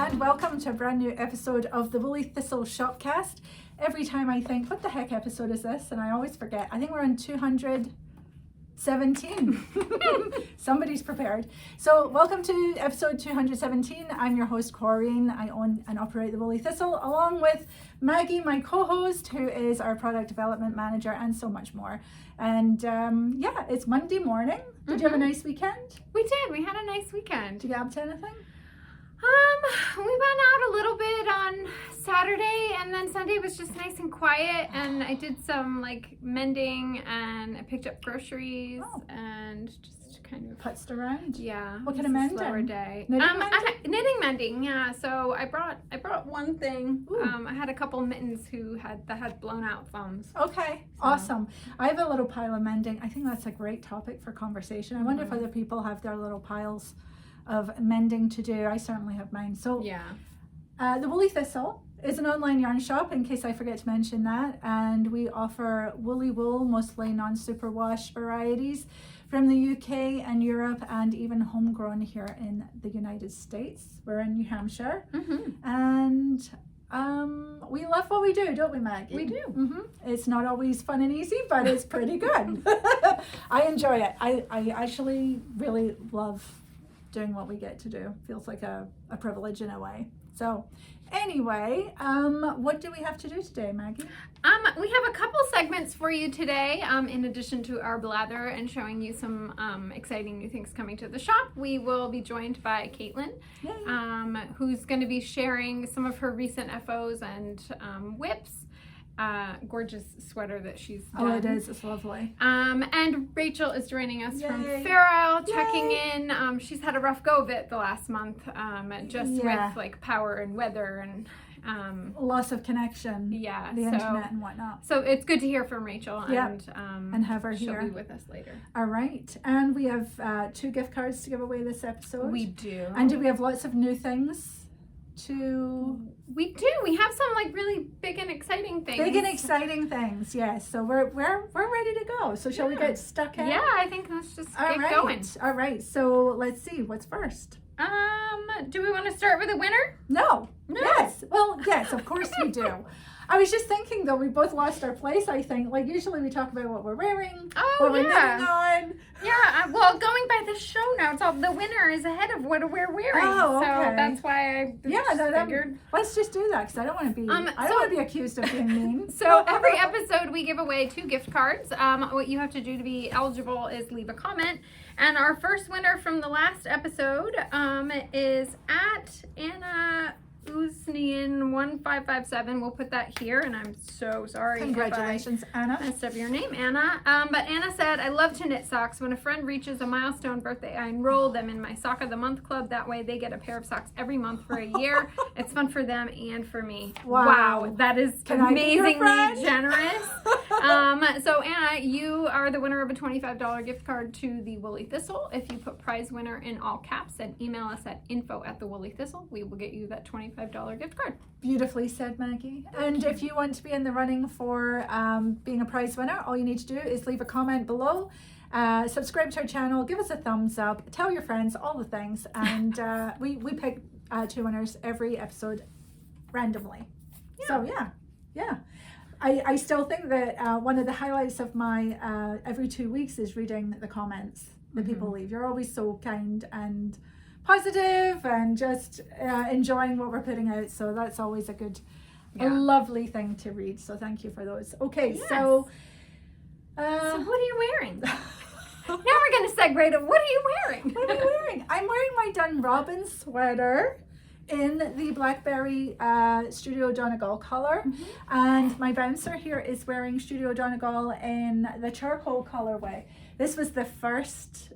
and welcome to a brand new episode of the Woolly Thistle Shopcast. Every time I think, what the heck episode is this? And I always forget. I think we're on 217. Somebody's prepared. So welcome to episode 217. I'm your host, Corinne. I own and operate the Woolly Thistle, along with Maggie, my co-host, who is our product development manager, and so much more. And yeah, it's Monday morning. Did you have a nice weekend? We did. We had a nice weekend. Did you get up to anything? We went out a little bit on Saturday, and then Sunday was just nice and quiet, and I did some like mending, and I picked up groceries and just kind of putzed around. Yeah. What kind of mending? Slower day. Knitting mending. Yeah. So I brought one thing. I had a couple mittens that had blown out thumbs. Okay. So. Awesome. I have a little pile of mending. I think that's a great topic for conversation. I wonder if other people have their little piles of mending to do. I certainly have mine. So yeah. The Woolly Thistle is an online yarn shop, in case I forget to mention that, and we offer woolly wool, mostly non-superwash varieties from the UK and Europe, and even homegrown here in the United States. We're in New Hampshire, and we love what we do, don't we, Maggie? We do. It's not always fun and easy, but it's pretty good. I enjoy it. I actually really love doing what we get to do. Feels like a privilege in a way. So anyway, what do we have to do today, Maggie? We have a couple segments for you today. In addition to our blather and showing you some exciting new things coming to the shop, we will be joined by Caitlin, who's going to be sharing some of her recent FOs and whips. Gorgeous sweater that she's done. Oh, it is. It's lovely. And Rachel is joining us from Fair Isle, checking in. She's had a rough go of it the last month, with like power and weather and loss of connection. Yeah, the internet and whatnot. So it's good to hear from Rachel and have her here. She'll be with us later. All right, and we have 2 gift cards to give away this episode. We do. And do we have lots of new things? We do. We have some like really big and exciting things. Yes. So we're ready to go. So shall we get stuck in? Yeah, I think let's just get going. All right. So let's see what's first. Do we want to start with a winner? No. Yes. Well, yes, of course we do. I was just thinking though, we both lost our place, I think. Like usually we talk about what we're wearing, what we're knitting on. Yeah, well, going by the show now, it's all the winner is ahead of what we're wearing. Oh, okay. So that's why I figured. Let's just do that, because I don't want to be I don't want to be accused of being mean. So every episode we give away 2 gift cards. What you have to do to be eligible is leave a comment. And our first winner from the last episode is at Anna Usnian 1557. We'll put that here, and I'm so sorry. Congratulations, Anna. Messed up your name, Anna. But Anna said, I love to knit socks. When a friend reaches a milestone birthday, I enroll them in my Sock of the Month club. That way they get a pair of socks every month for a year. It's fun for them and for me. Wow. That is amazingly generous. So Anna, you are the winner of a $25 gift card to the Woolly Thistle. If you put prize winner in all caps and email us at info@thewoollythistle, we will get you that $25 gift card. Beautifully said, Maggie. And if you want to be in the running for being a prize winner, all you need to do is leave a comment below, subscribe to our channel, give us a thumbs up, tell your friends, all the things, and we pick 2 winners every episode randomly. So yeah. I still think that one of the highlights of my every 2 weeks is reading the comments that people leave. You're always so kind and positive and just enjoying what we're putting out, so that's always a lovely thing to read, so thank you for those. Okay, so what are you wearing? Now we're going to segue to what are you wearing? What am I wearing? I'm wearing my Durobin sweater in the Blackberry Studio Donegal color, and my bouncer here is wearing Studio Donegal in the charcoal colorway. This was the first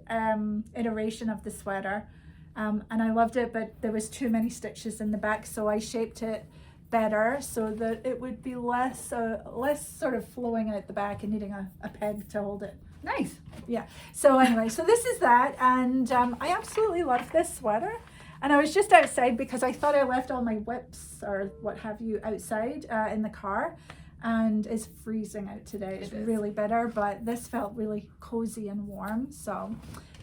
iteration of the sweater. And I loved it, but there was too many stitches in the back, so I shaped it better so that it would be less sort of flowing out the back and needing a peg to hold it. Nice. Yeah. So anyway, so this is that, and I absolutely love this sweater. And I was just outside because I thought I left all my whips or what have you outside in the car, and it's freezing out today. It's really bitter, but this felt really cozy and warm. So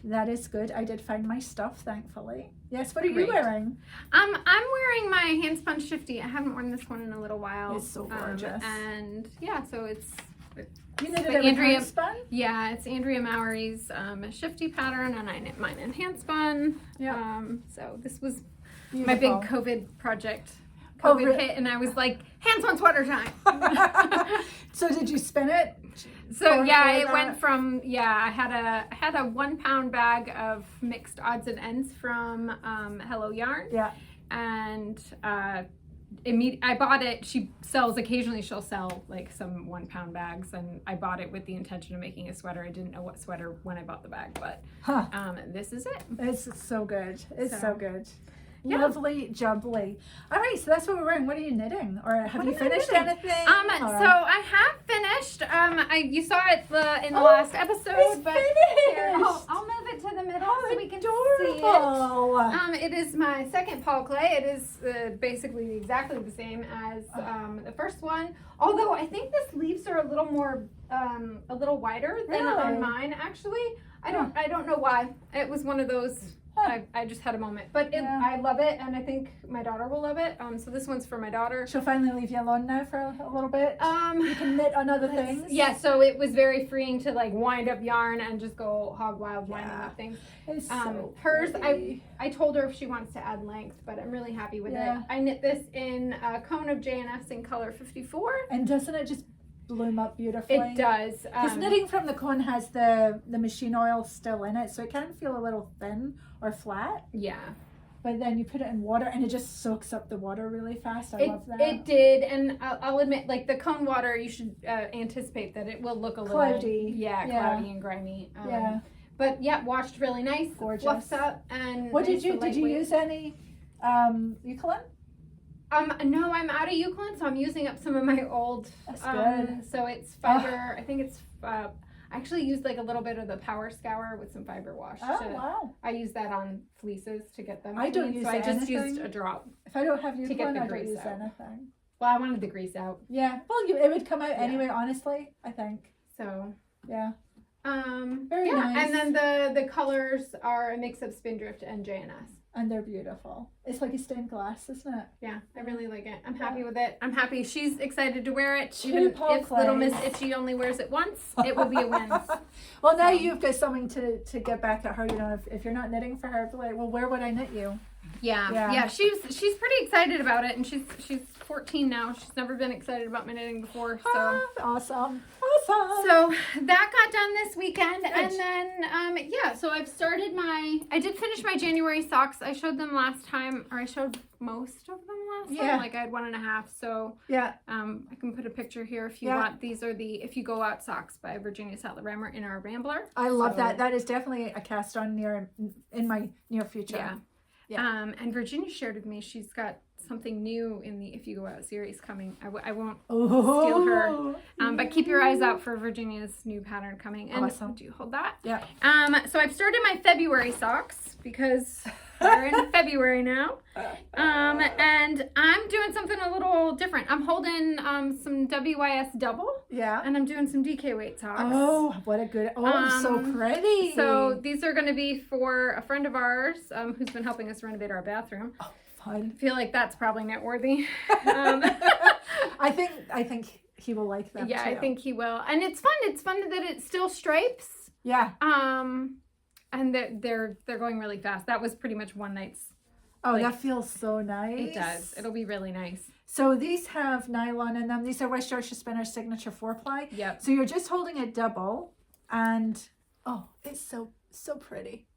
That is good. I did find my stuff, thankfully. Yes, what are Great. you wearing? I'm wearing my Handspun Shifty. I haven't worn this one in a little while. It's so gorgeous. And yeah, so it's You knitted it with Handspun? Yeah, it's Andrea Mowry's Shifty pattern, and I knit mine in Handspun. Yeah. So this was Beautiful. my big COVID project. Oh, COVID hit, and I was like, Handspun sweater time. So did you spin it? So yeah, it went from I had a 1 pound bag of mixed odds and ends from Hello Yarn. Yeah. And I bought it. Occasionally she'll sell like some 1 pound bags, and I bought it with the intention of making a sweater. I didn't know what sweater when I bought the bag, but this is it. It's so good. It's so good. Yeah. Lovely jubbly. All right, so that's what we're wearing. What are you knitting? Or have you finished anything? So I have finished. You saw it in the last episode, it's but finished. here, I'll move it to the middle so we can see it. It is my second Paul Klee. It is basically exactly the same as the first one. Although I think the sleeves are a little more, a little wider than on mine. Actually, I don't know why. It was one of those. I just had a moment, but I love it, and I think my daughter will love it. So this one's for my daughter. She'll finally leave you alone now for a little bit. You can knit on other things. Yeah, so it was very freeing to like wind up yarn and just go hog wild winding up things. It's so hers, pretty. I told her if she wants to add length, but I'm really happy with it. I knit this in a cone of J&S in color 54. And doesn't it just bloom up beautifully? It does. Because knitting from the cone has the machine oil still in it, so it can feel a little thin or flat. Yeah. But then you put it in water and it just soaks up the water really fast. I love that. It did, and I'll admit, like the cone water, you should anticipate that it will look a cloudy. little cloudy and grimy. But washed really nice, gorgeous, fluffs up, and what did you use any Eucalypt? No, I'm out of Eucalypt, so I'm using up some of my old. That's good. So it's fiber. I think it's. I actually used like a little bit of the Power Scour with some fiber wash. Wow. I use that on fleeces to get them. I don't use so I just anything. used a drop. If I don't have Eucalypt, get the I don't grease use out. anything. Well, I wanted the grease out. Yeah. Well, it would come out anyway. Honestly, I think. So. Yeah. Very nice. And then the colors are a mix of Spindrift and J&S. And they're beautiful. It's like a stained glass, isn't it? Yeah, I really like it. I'm happy with it. I'm happy she's excited to wear it. Two Even Paul if Little Miss Klees. Itchy only wears it once, it will be a win. Well, now you've got something to get back at her. You know, if you're not knitting for her, be like, well, where would I knit you? Yeah. She's pretty excited about it, and she's 14 now. She's never been excited about my knitting before. So Awesome. So that got done this weekend, Good. and then so I did finish my January socks. I showed them last time, or I showed most of them last time. Like I had 1.5. So I can put a picture here if you want. These are the If You Go Out socks by Virginia Sattler-Rammer in our Rambler. I love that. That is definitely a cast on in my near future. Yeah. And Virginia shared with me she's got something new in the If You Go Out series coming. I won't steal her. But keep your eyes out for Virginia's new pattern coming. And awesome. Do you hold that? Yeah. So I've started my February socks because we're in February now. And I'm doing something a little different. I'm holding some WYS double. Yeah. And I'm doing some DK weight socks. Oh, what a good, so pretty. So these are going to be for a friend of ours who's been helping us renovate our bathroom. Oh, fun. I feel like that's probably net worthy. I think he will like them. Yeah, too. I think he will. And it's fun. It's fun that it still stripes. Yeah. And they're going really fast. That was pretty much one night's. Oh, that feels so nice. It does. It'll be really nice. So these have nylon in them. These are Yorkshire Spinners signature 4-ply. Yep. So you're just holding a double, and it's so pretty.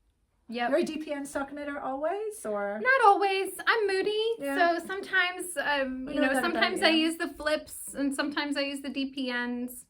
Yep. You're a DPN sock knitter always, or not always. I'm moody, Yeah. so sometimes sometimes about I you. use the flips, and sometimes I use the DPNs. It's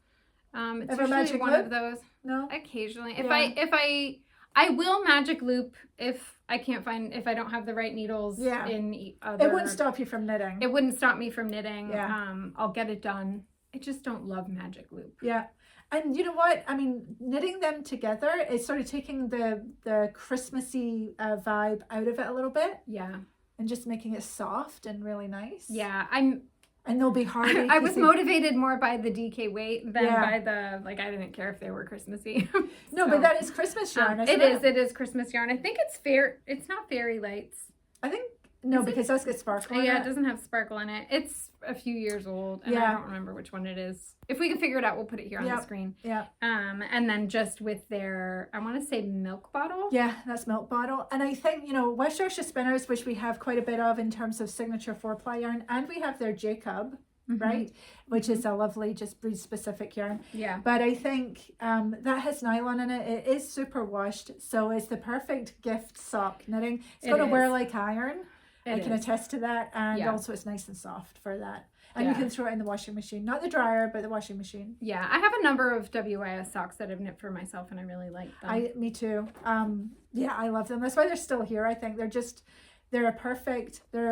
Ever usually magic one loop? of those. no? Occasionally, Yeah. I will magic loop if I don't have the right needles. Yeah. In other. It wouldn't stop you from knitting. It wouldn't stop me from knitting. Yeah. I'll get it done. I just don't love magic loop. Yeah. And you know what? I mean, knitting them together is sort of taking the Christmassy vibe out of it a little bit Yeah. and just making it soft and really nice. Yeah. And they'll be hardy. I was motivated more by the DK weight than by the, like, I didn't care if they were Christmassy. No, but that is Christmas yarn, isn't it? It is Christmas yarn. I think it's not Fairy Lights. I think, no, because those get sparkle in it. Yeah, it doesn't have sparkle in it. It's a few years old, and I don't remember which one it is. If we can figure it out, we'll put it here on the screen. Yeah. And then just with their, I want to say milk bottle. Yeah, that's milk bottle. And I think, you know, West Yorkshire Spinners, which we have quite a bit of in terms of signature 4-ply yarn, and we have their Jacob, right? Which is a lovely, just breed specific yarn. Yeah. But I think that has nylon in it. It is super washed, so it's the perfect gift sock knitting. It's going to wear like iron. I can attest to that, and also it's nice and soft for that. And you can throw it in the washing machine. Not the dryer, but the washing machine. Yeah, I have a number of WIS socks that I've knit for myself, and I really like them. Me too. Yeah, I love them. That's why they're still here, I think. They're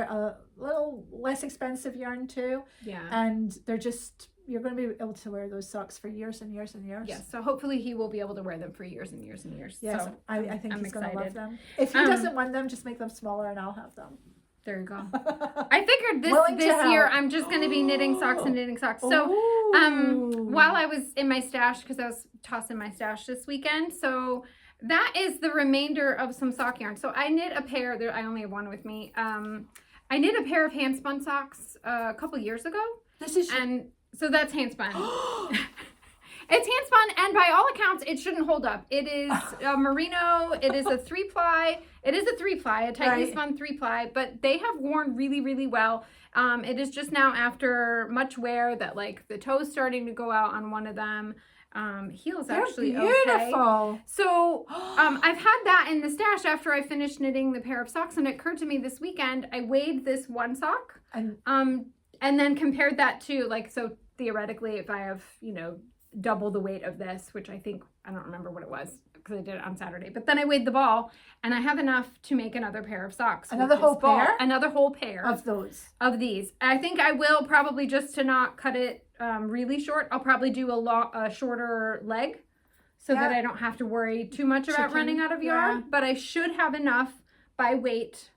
a little less expensive yarn too. Yeah. And they're just, you're going to be able to wear those socks for years and years and years. Yes, so hopefully he will be able to wear them for years and years and years. Yes, so I think he's going to love them. If he doesn't want them, just make them smaller and I'll have them. There you go. I figured this year I'm just going to be knitting socks and knitting socks. So while I was in my stash, because I was tossing my stash this weekend, so that is the remainder of some sock yarn. So I knit a pair. I only have one with me. I knit a pair of handspun socks a couple years ago. So that's handspun. It's handspun, and by all accounts, it shouldn't hold up. It is a merino. It is a 3-ply. It is a 3-ply, a tightly spun 3-ply, but they have worn really, really well. It is just now after much wear that, like, the toe's starting to go out on one of them. Heel's actually beautiful. Okay. So I've had that in the stash after I finished knitting the pair of socks, and it occurred to me this weekend, I weighed this one sock, and then compared that to, like, so theoretically, if I have, you know, double the weight of this, which I think, I don't remember what it was because I did it on Saturday, but then I weighed the ball and I have enough to make another pair of socks. Another whole pair of these. I think I will probably, just to not cut it really short, I'll probably do a shorter leg so that I don't have to worry too much about running out of yarn, but I should have enough by weight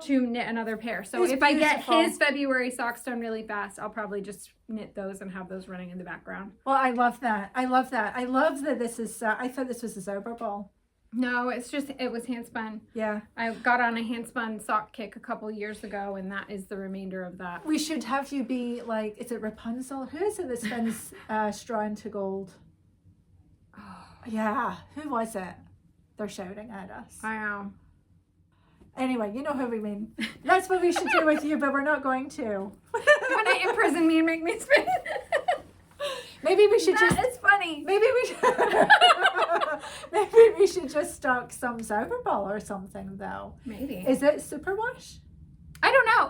to knit another pair. So if I get his February socks done really fast, I'll probably just knit those and have those running in the background. Well, I love that. I love that this is, I thought this was a Zauber ball. No, it was handspun. Yeah. I got on a handspun sock kick a couple years ago, and that is the remainder of that. We should have you be like, is it Rapunzel? Who is it that spins straw into gold? Oh. Yeah. Who was it? They're shouting at us. I know. Anyway, you know who we mean. That's what we should do with you, but we're not going to. You want to imprison me and make me spin? Maybe we should It's funny. Maybe we should just stock some Zauberball or something, though. Maybe. Is it superwash? I don't know.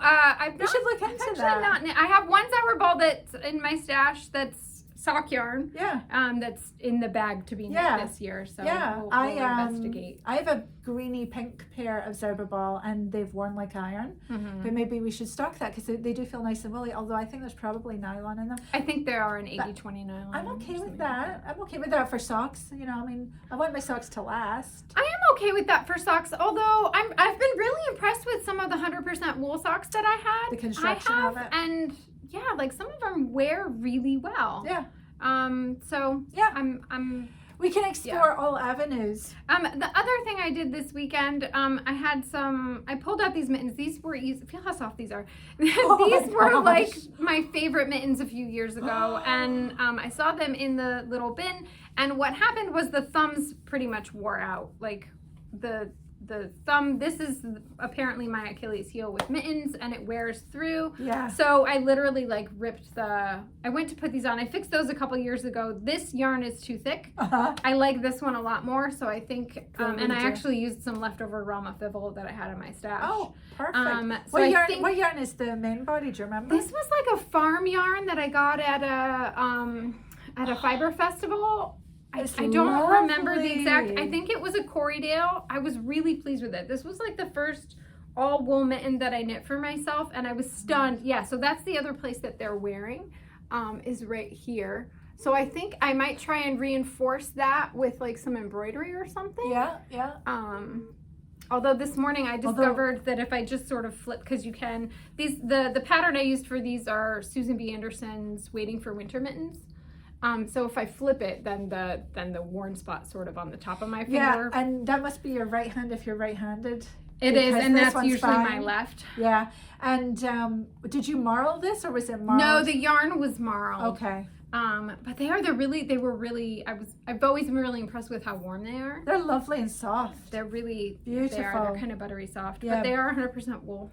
We should look into that. I have one Zauberball that's in my stash that's sock yarn. Yeah. That's in the bag to be knit this year. So we'll investigate. I have a greeny pink pair of Zauberball, and they've worn like iron. Mm-hmm. But maybe we should stock that because they do feel nice and woolly. Although I think there's probably nylon in them. I think there are an 80-20 nylon. I'm okay with that. I'm okay with that for socks. You know, I mean, I want my socks to last. I am okay with that for socks. Although I've been really impressed with some of the 100% wool socks that I had. The construction of it. And yeah, like some of them wear really well. Yeah. So yeah, we can explore all avenues. The other thing I did this weekend, I pulled out these mittens. These were easy. Feel how soft these are. These were like my favorite mittens a few years ago. And I saw them in the little bin. And what happened was the thumbs pretty much wore out. Like the thumb, this is apparently my Achilles heel with mittens, and it wears through. Yeah. So I literally like ripped I went to put these on. I fixed those a couple years ago. This yarn is too thick. Uh-huh. I like this one a lot more, so I think, and I actually used some leftover Rama Fivel that I had in my stash. Oh, perfect. What yarn is the main body? Do you remember? This was like a farm yarn that I got at a fiber festival. I don't remember the exact, I think it was a Corriedale. I was really pleased with it. This was like the first all wool mitten that I knit for myself, and I was stunned. Yeah, so that's the other place that they're wearing, is right here. So I think I might try and reinforce that with like some embroidery or something. Yeah, yeah. Although this morning I discovered that if I just sort of flip, because you can, the pattern I used for these are Susan B. Anderson's Waiting for Winter Mittens. So if I flip it, then the worn spot sort of on the top of my finger. Yeah, and that must be your right hand if you're right-handed. It is, and that's usually my left. Yeah. And did you marl this, or was it marled? No, the yarn was marled. Okay. But I've always been really impressed with how warm they are. They're lovely and soft. They're really beautiful. They're kind of buttery soft, yeah. But they are 100% wool.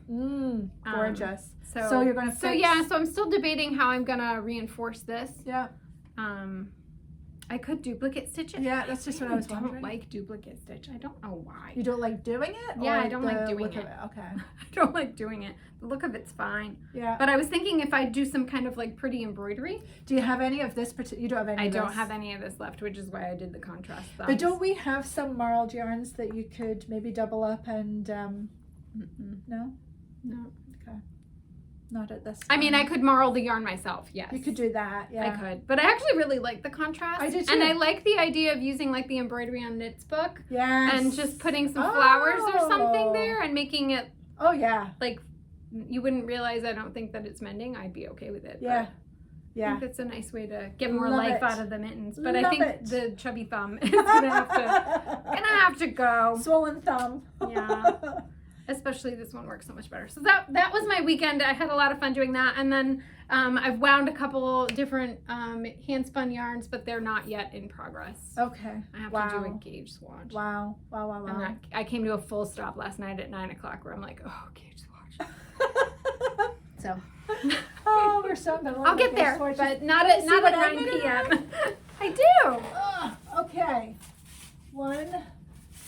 Gorgeous. So you're gonna fix... so I'm still debating how I'm gonna reinforce this. Yeah. I could duplicate stitch it. Yeah, that's just what I was wondering. I don't like duplicate stitch. I don't know why. You don't like doing it? Yeah, I don't like doing it. Okay. I don't like doing it. The look of it's fine. Yeah. But I was thinking if I do some kind of like pretty embroidery. Do you have any of this? You don't have any I don't have any of this left, which is why I did the contrast thumbs. But don't we have some marled yarns that you could maybe double up and, no? No. Okay. Not at this time. I mean, I could marl the yarn myself, yes. You could do that, yeah. I could. But I actually really like the contrast. I do too. And I like the idea of using like the embroidery on Knits book. Yes. And just putting some flowers or something there and making it. Oh, yeah. Like, you wouldn't realize, I don't think that it's mending. I'd be okay with it. Yeah. I think that's a nice way to get more life out of the mittens. But I think the chubby thumb is gonna have to go. Swollen thumb. Yeah. Especially this one works so much better. So that was my weekend. I had a lot of fun doing that. And then I've wound a couple different hand spun yarns, but they're not yet in progress. Okay. I have to do a gauge swatch. Wow. And I came to a full stop last night at 9 o'clock where I'm like, oh, gauge swatch. So. Oh, we're so good. I'll get there, but not at 9 p.m. I do. Okay. One.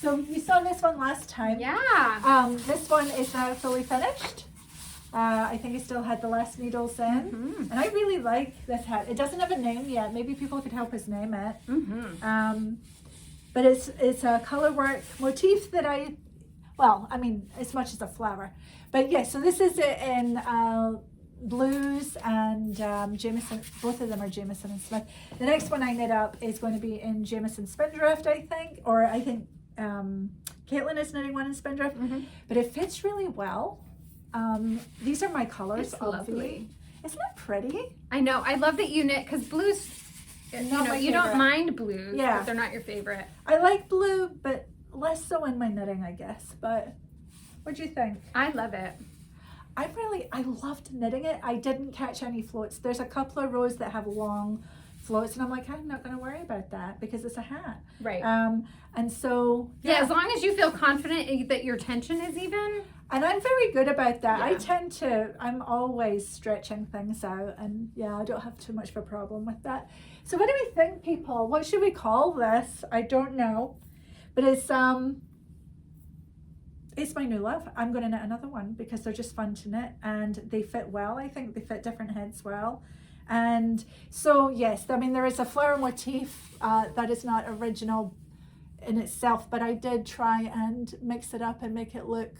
So you saw this one last time. Yeah. This one is now fully finished. I think it still had the last needles in. And I really like this hat. It doesn't have a name yet. Maybe people could help us name it. But it's a colorwork motif that as much as a flower. But yeah, so this is it in blues and Jamieson. Both of them are Jamieson and Smith. The next one I knit up is going to be in Jamieson Spindrift, I think. Or I think Caitlin is knitting one in Spindrift. But it fits really well. These are my colors. It's lovely. Isn't it pretty? I know. I love that you knit, because blues, you don't mind blues, but they're not your favorite. I like blue, but less so in my knitting, I guess. But what do you think? I love it. I loved knitting it. I didn't catch any floats. There's a couple of rows that have long floats, and I'm like, I'm not going to worry about that because it's a hat. Right. And so yeah, as long as you feel confident that your tension is even. And I'm very good about that. I'm always stretching things out, and I don't have too much of a problem with that. So what do we think, people? What should we call this? I don't know, but it's my new love. I'm going to knit another one because they're just fun to knit and they fit well. I think they fit different heads well. And so yes, I mean, there is a flower motif that is not original in itself, but I did try and mix it up and make it look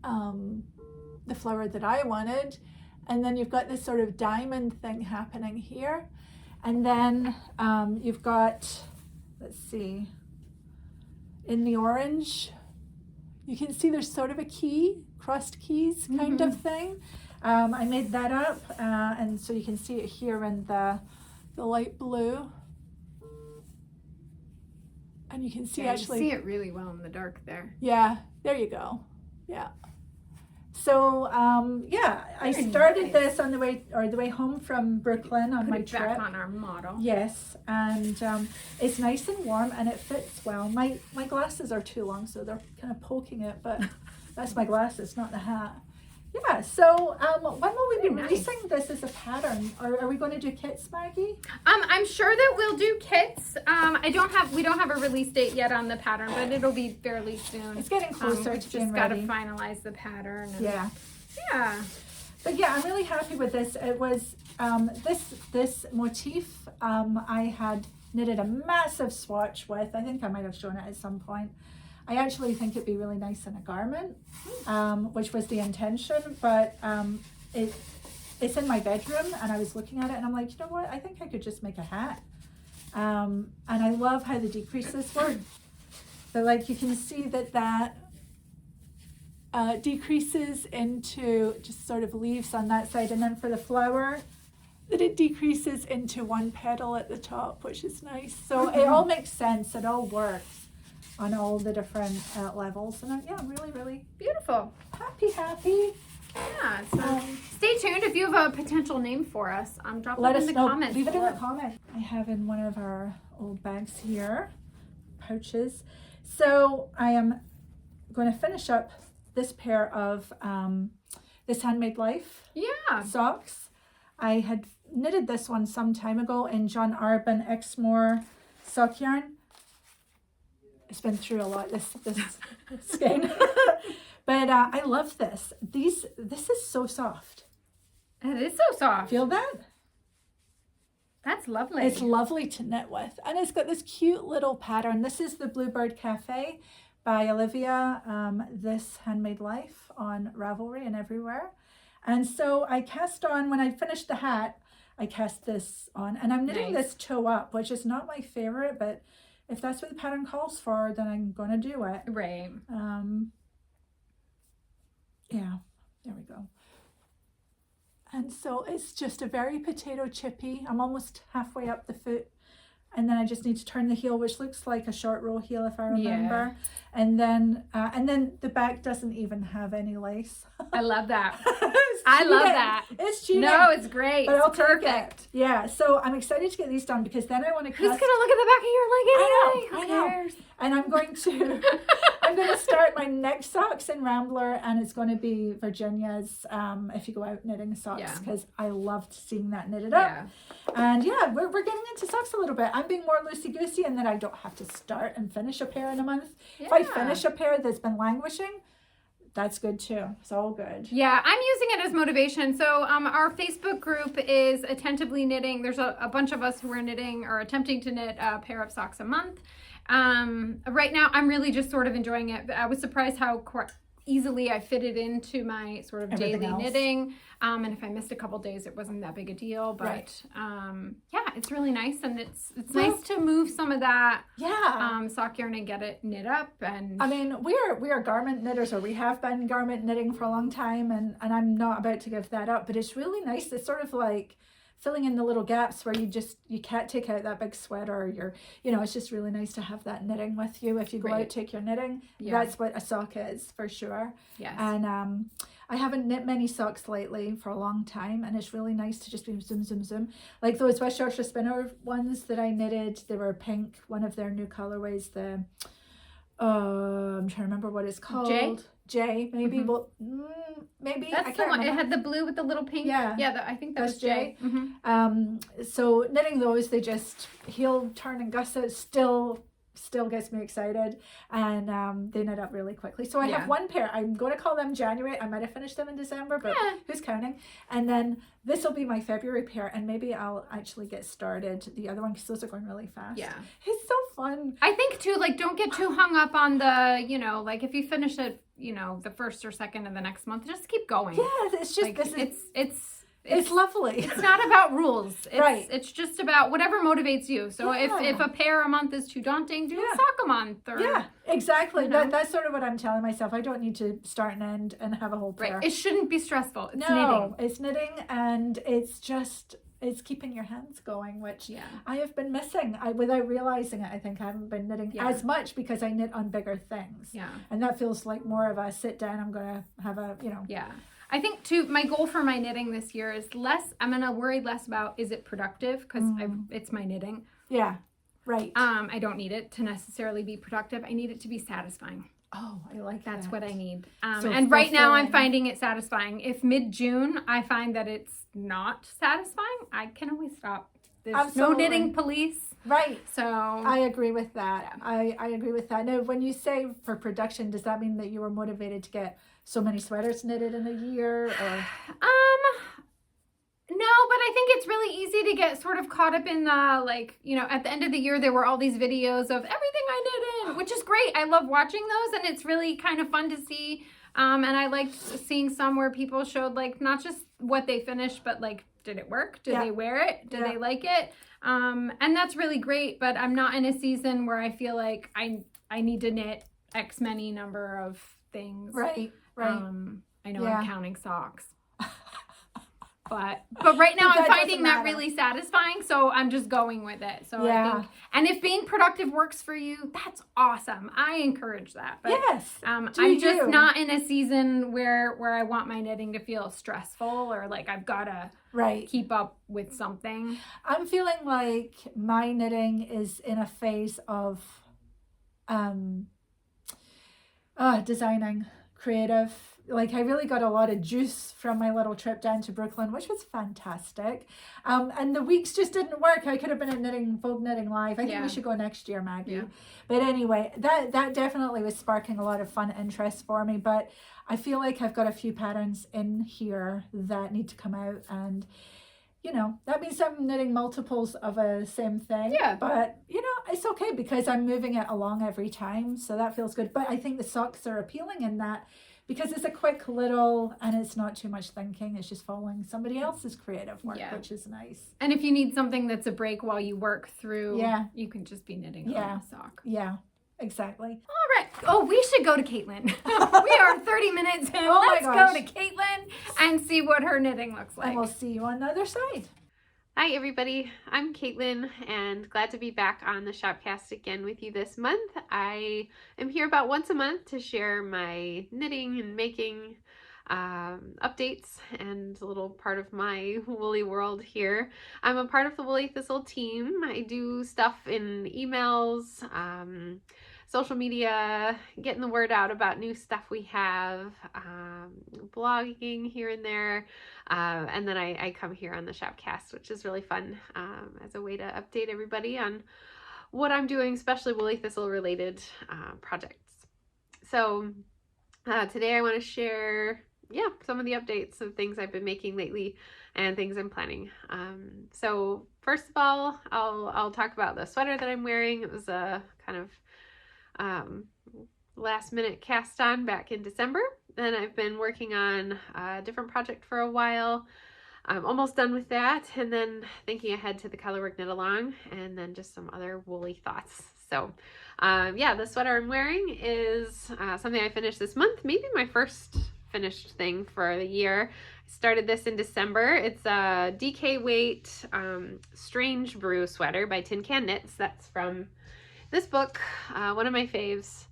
the flower that I wanted. And then you've got this sort of diamond thing happening here. And then you've got, let's see, in the orange, you can see there's sort of a key, crossed keys kind of thing. I made that up, and so you can see it here in the light blue. And you can see you see it really well in the dark there. Yeah, there you go. Yeah. So I started this on the way home from Brooklyn on my trip. Back on our model. Yes, and it's nice and warm and it fits well. My glasses are too long, so they're kind of poking it, but that's my glasses, not the hat. Yeah, so when will we be releasing this as a pattern? Or are we going to do kits, Maggie? I'm sure that we'll do kits. We don't have a release date yet on the pattern, but it'll be fairly soon. It's getting closer to being Just ready. got to finalize the pattern. And, yeah. But yeah, I'm really happy with this. It was this motif I had knitted a massive swatch with. I think I might have shown it at some point. I actually think it'd be really nice in a garment, which was the intention, but it's in my bedroom and I was looking at it and I'm like, you know what, I think I could just make a hat. And I love how the decreases work. So like you can see that decreases into just sort of leaves on that side, and then for the flower, that it decreases into one petal at the top, which is nice. So it all makes sense. It all works on all the different levels, and I'm really, really Beautiful. happy. Yeah, so stay tuned. If you have a potential name for us, drop Let it us in the know. comments. Leave it in the comments. I have in one of our old bags here, pouches. So I am going to finish up this pair of this Handmade Life socks. I had knitted this one some time ago in John Arbon Exmoor sock yarn. It's been through a lot, this skein. But I love this. This is so soft. It is so soft. Feel that? That's lovely. It's lovely to knit with. And it's got this cute little pattern. This is the Bluebird Cafe by Olivia, this Handmade Life on Ravelry and everywhere. And so I cast on, when I finished the hat, I cast this on. And I'm knitting this toe up, which is not my favorite, but if that's what the pattern calls for, then I'm going to do it. Right. Yeah, there we go. And so it's just a very potato chippy. I'm almost halfway up the foot. And then I just need to turn the heel, which looks like a short row heel if I remember. Yeah. And then the back doesn't even have any lace. I love that. I love that. It's cheating. No, it's great. But it's perfect. Yeah, so I'm excited to get these done because then I want to Who's gonna look at the back of your leg anyway? I know. And I'm going to start my next socks in Rambler, and it's going to be Virginia's if you go out knitting socks, because I loved seeing that knitted up. Yeah. And yeah, we're getting into socks a little bit. I'm being more loosey-goosey, and then I don't have to start and finish a pair in a month. Yeah. If I finish a pair that's been languishing, that's good too. It's all good. Yeah, I'm using it as motivation. So our Facebook group is Attentively Knitting. There's a bunch of us who are knitting or attempting to knit a pair of socks a month. Right now, I'm really just sort of enjoying it. I was surprised how easily I fit it into my sort of daily knitting. And if I missed a couple days, it wasn't that big a deal. But yeah, it's really nice, and it's nice to move some of that sock yarn and get it knit up. And I mean, we are garment knitters, or we have been garment knitting for a long time, and I'm not about to give that up. But it's really nice. It's sort of like filling in the little gaps where you can't take out that big sweater, or it's just really nice to have that knitting with you if you go out, take your knitting. That's what a sock is for sure. Yes. And I haven't knit many socks lately for a long time, and it's really nice to just be zoom like those West Yorkshire Spinner ones that I knitted. They were pink, one of their new colorways, the I'm trying to remember what it's called. J, maybe. Mm-hmm. Well, maybe. That's the one. It had the blue with the little pink. Yeah. I think that was J. Mm-hmm. So knitting those, they just heel, turn, and gusset still gets me excited, and they knit up really quickly. So I have one pair. I'm going to call them January. I might have finished them in December, but who's counting? And then this will be my February pair, and maybe I'll actually get started the other one because those are going really fast. Yeah, it's so fun. I think too, like, don't get too hung up on the, like if you finish it, the first or second of the next month, just keep going. Yeah, it's just like, it's lovely. It's not about rules. It's just about whatever motivates you. So if a pair a month is too daunting, do a sock a month. Or, exactly. That's sort of what I'm telling myself. I don't need to start and end and have a whole pair. Right. It shouldn't be stressful. It's knitting. It's knitting, and it's keeping your hands going, which I have been missing. Without realizing it, I think I haven't been knitting as much because I knit on bigger things. Yeah. And that feels like more of a sit down. I'm going to have a, Yeah. I think too, my goal for my knitting this year is I'm going to worry less about, is it productive? Because it's my knitting. Yeah, right. I don't need it to necessarily be productive. I need it to be satisfying. Oh, I like that. That's what I need. And right now I'm finding it satisfying. If mid-June I find that it's not satisfying, I can always stop. There's no knitting police. Right. So I agree with that. I agree with that. Now, when you say for production, does that mean that you were motivated to get so many sweaters knitted in a year? Or? No, but I think it's really easy to get sort of caught up in the, at the end of the year, there were all these videos of everything I knitted, which is great. I love watching those, and it's really kind of fun to see. And I liked seeing some where people showed, not just what they finished, but, did it work? Did they wear it? Did they like it? And that's really great, but I'm not in a season where I feel like I need to knit X many number of things. Right. Right. I know Yeah. I'm counting socks. But right now I'm finding that really satisfying, so I'm just going with it. So I think, and if being productive works for you, that's awesome. I encourage that. But, yes. I'm just not in a season where I want my knitting to feel stressful or like I've got to keep up with something. I'm feeling like my knitting is in a phase of designing, creative. Like I really got a lot of juice from my little trip down to Brooklyn, which was fantastic. And the weeks just didn't work. I could have been at Vogue Knitting Live. I think we should go next year, Maggie. Yeah. But anyway, that definitely was sparking a lot of fun interest for me. But I feel like I've got a few patterns in here that need to come out, and you know, that means I'm knitting multiples of a same thing. Yeah. But, you know, it's okay because I'm moving it along every time. So that feels good. But I think the socks are appealing in that because it's a quick little, and it's not too much thinking. It's just following somebody else's creative work, which is nice. And if you need something that's a break while you work through, you can just be knitting on a sock. Yeah. Exactly. All right. Oh, we should go to Caitlin. We are 30 minutes in. Let's go to Caitlin and see what her knitting looks like. And we'll see you on the other side. Hi, everybody. I'm Caitlin, and glad to be back on the Shopcast again with you this month. I am here about once a month to share my knitting and making updates and a little part of my woolly world here. I'm a part of the Woolly Thistle team. I do stuff in emails, social media, getting the word out about new stuff we have, blogging here and there, and then I come here on the Shopcast, which is really fun as a way to update everybody on what I'm doing, especially Woolly Thistle related projects. So today I want to share some of the updates of things I've been making lately and things I'm planning. So first of all, I'll talk about the sweater that I'm wearing. It was a kind of last minute cast on back in December. Then I've been working on a different project for a while. I'm almost done with that, and then thinking ahead to the colorwork knit along, and then just some other woolly thoughts. So the sweater I'm wearing is something I finished this month, maybe my first finished thing for the year. I started this in December. It's a DK weight Strange Brew sweater by Tin Can Knits. That's from this book, one of my faves.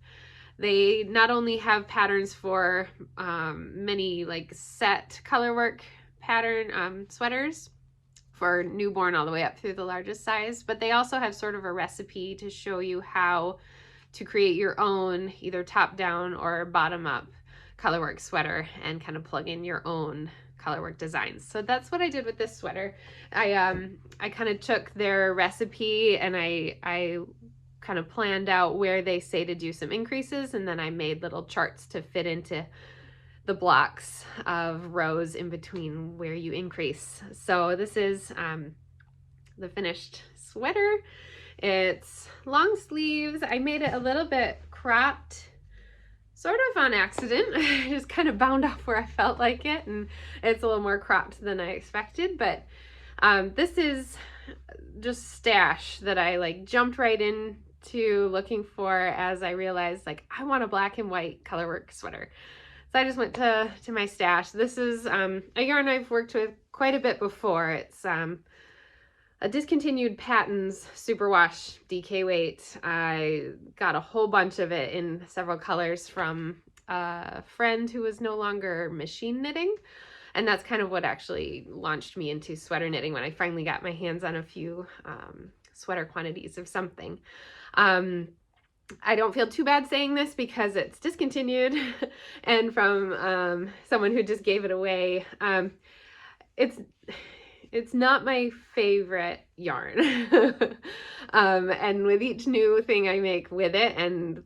They not only have patterns for many like set colorwork pattern sweaters for newborn all the way up through the largest size, but they also have sort of a recipe to show you how to create your own either top down or bottom up colorwork sweater and kind of plug in your own colorwork designs. So that's what I did with this sweater. I kind of took their recipe and I kind of planned out where they say to do some increases, and then I made little charts to fit into the blocks of rows in between where you increase. So this is the finished sweater. It's long sleeves. I made it a little bit cropped, sort of on accident. I just kind of bound off where I felt like it, and it's a little more cropped than I expected, but this is just stash that I like jumped right into looking for as I realized like I want a black and white colorwork sweater. So I just went to my stash. This is a yarn I've worked with quite a bit before. It's a discontinued Patton's Superwash DK weight. I got a whole bunch of it in several colors from a friend who was no longer machine knitting. And that's kind of what actually launched me into sweater knitting when I finally got my hands on a few sweater quantities of something. I don't feel too bad saying this because it's discontinued and from someone who just gave it away. It's not my favorite yarn. And with each new thing I make with it and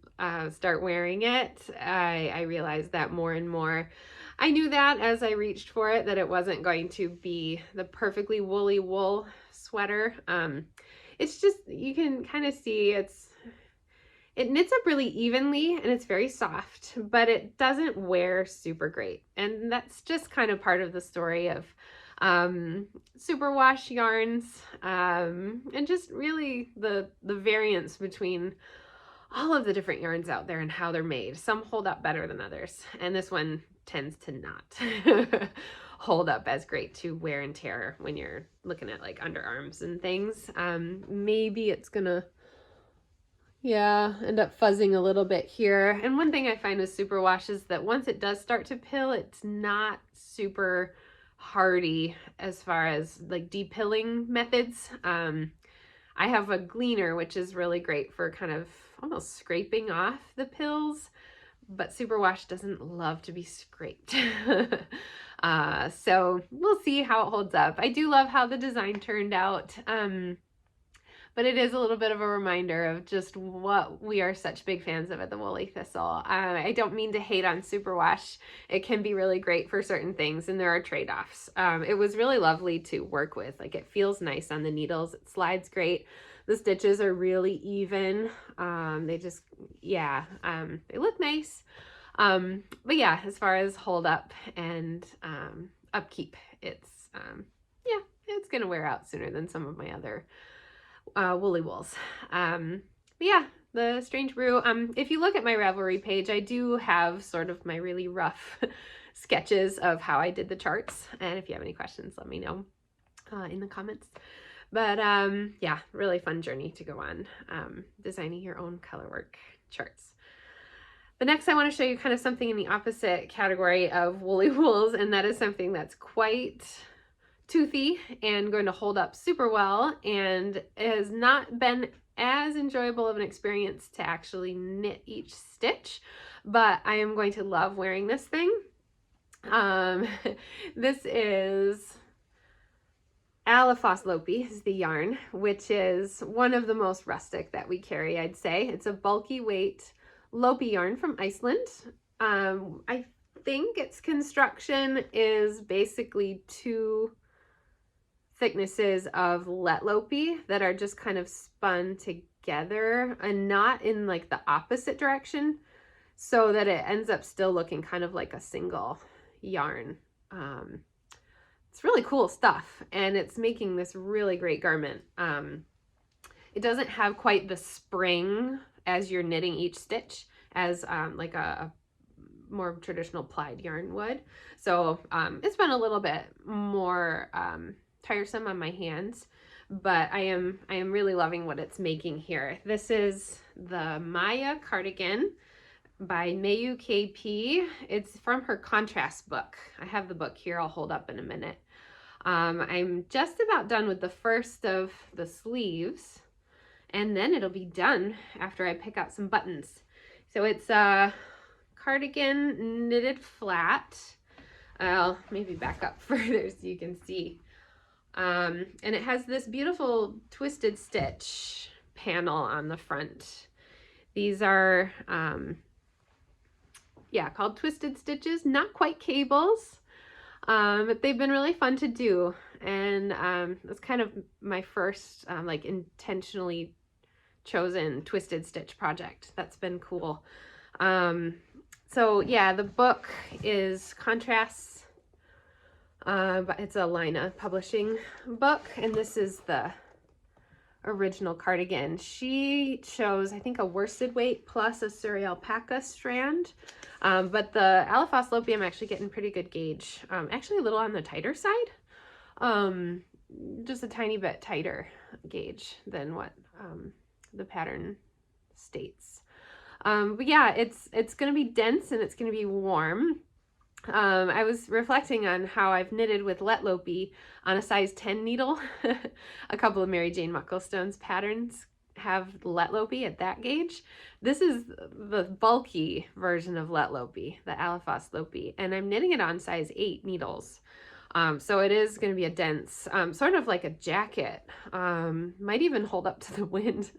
start wearing it, I realize that more and more. I knew that as I reached for it, that it wasn't going to be the perfectly woolly wool sweater. It's just, you can kind of see it knits up really evenly and it's very soft, but it doesn't wear super great. And that's just kind of part of the story of superwash yarns, and just really the variance between all of the different yarns out there and how they're made. Some hold up better than others, and this one tends to not hold up as great to wear and tear when you're looking at like underarms and things. Maybe it's gonna end up fuzzing a little bit here. And one thing I find with superwash is that once it does start to pill, it's not super hardy as far as like depilling methods. I have a gleaner, which is really great for kind of almost scraping off the pills, but superwash doesn't love to be scraped. So we'll see how it holds up. I do love how the design turned out. But it is a little bit of a reminder of just what we are such big fans of at the Woolly Thistle. I don't mean to hate on superwash. It can be really great for certain things, and there are trade-offs. It was really lovely to work with. Like, it feels nice on the needles. It slides great. The stitches are really even. They just, they look nice. But yeah, as far as hold up and upkeep, it's gonna wear out sooner than some of my other woolly wools. But yeah, the Strange Brew. If you look at my Ravelry page, I do have sort of my really rough sketches of how I did the charts. And if you have any questions, let me know in the comments. But yeah, really fun journey to go on, designing your own colorwork charts. But next I want to show you kind of something in the opposite category of woolly wools, and that is something that's quite toothy and going to hold up super well, and has not been as enjoyable of an experience to actually knit each stitch, but I am going to love wearing this thing. This is Alafos Lopi is the yarn, which is one of the most rustic that we carry, I'd say. It's a bulky weight Lopi yarn from Iceland. I think its construction is basically two thicknesses of let Lopi that are just kind of spun together and not in like the opposite direction, so that it ends up still looking kind of like a single yarn. It's really cool stuff, and it's making this really great garment. It doesn't have quite the spring as you're knitting each stitch as like a more traditional plied yarn would. So it's been a little bit more tiresome on my hands, but I am really loving what it's making here. This is the Maya cardigan by Mayu KP. It's from her contrast book. I have the book here, I'll hold up in a minute. I'm just about done with the first of the sleeves, and then it'll be done after I pick out some buttons. So it's a cardigan knitted flat. I'll maybe back up further so you can see. And it has this beautiful twisted stitch panel on the front. These are, called twisted stitches, not quite cables, but they've been really fun to do. And it's kind of my first like intentionally chosen twisted stitch project. That's been cool. So yeah, the book is Contrasts, but it's a Lina publishing book, and this is the original cardigan. She chose, I think, a worsted weight plus a Surrey alpaca strand, but the Alafos Lopi I'm actually getting pretty good gauge, actually a little on the tighter side, just a tiny bit tighter gauge than what the pattern states. But yeah, it's going to be dense and it's going to be warm. I was reflecting on how I've knitted with Let Lopi on a size 10 needle. A couple of Mary Jane Mucklestone's patterns have Let Lopi at that gauge. This is the bulky version of Let Lopi, the Alafos Lopi, and I'm knitting it on size 8 needles. So it is going to be a dense, sort of like a jacket, might even hold up to the wind.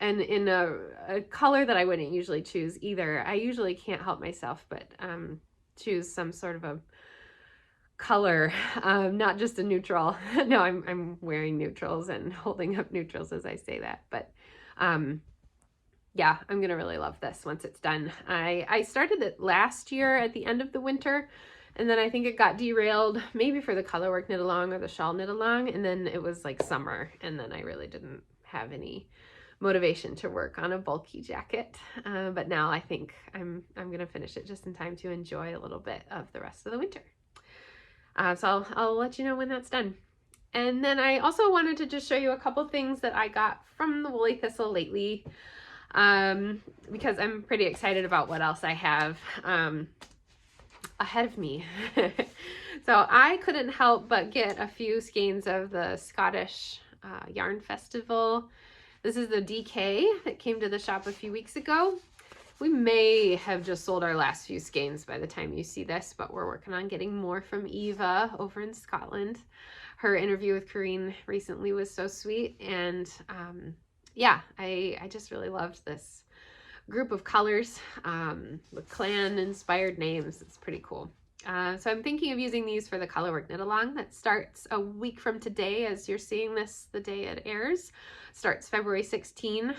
And in a color that I wouldn't usually choose either. I usually can't help myself but choose some sort of a color, not just a neutral. No, I'm wearing neutrals and holding up neutrals as I say that. But yeah, I'm going to really love this once it's done. I started it last year at the end of the winter, and then I think it got derailed maybe for the colorwork knit along or the shawl knit along, and then it was like summer, and then I really didn't have any motivation to work on a bulky jacket. But now I think I'm going to finish it just in time to enjoy a little bit of the rest of the winter. So I'll let you know when that's done. And then I also wanted to just show you a couple things that I got from the Woolly Thistle lately, because I'm pretty excited about what else I have ahead of me. So I couldn't help but get a few skeins of the Scottish Yarn Festival. This is the DK that came to the shop a few weeks ago. We may have just sold our last few skeins by the time you see this, but we're working on getting more from Eva over in Scotland. Her interview with Corinne recently was so sweet, and yeah, I just really loved this group of colors with clan-inspired names. It's pretty cool. So I'm thinking of using these for the colorwork knit along that starts a week from today, as you're seeing this the day it airs. Starts February 16.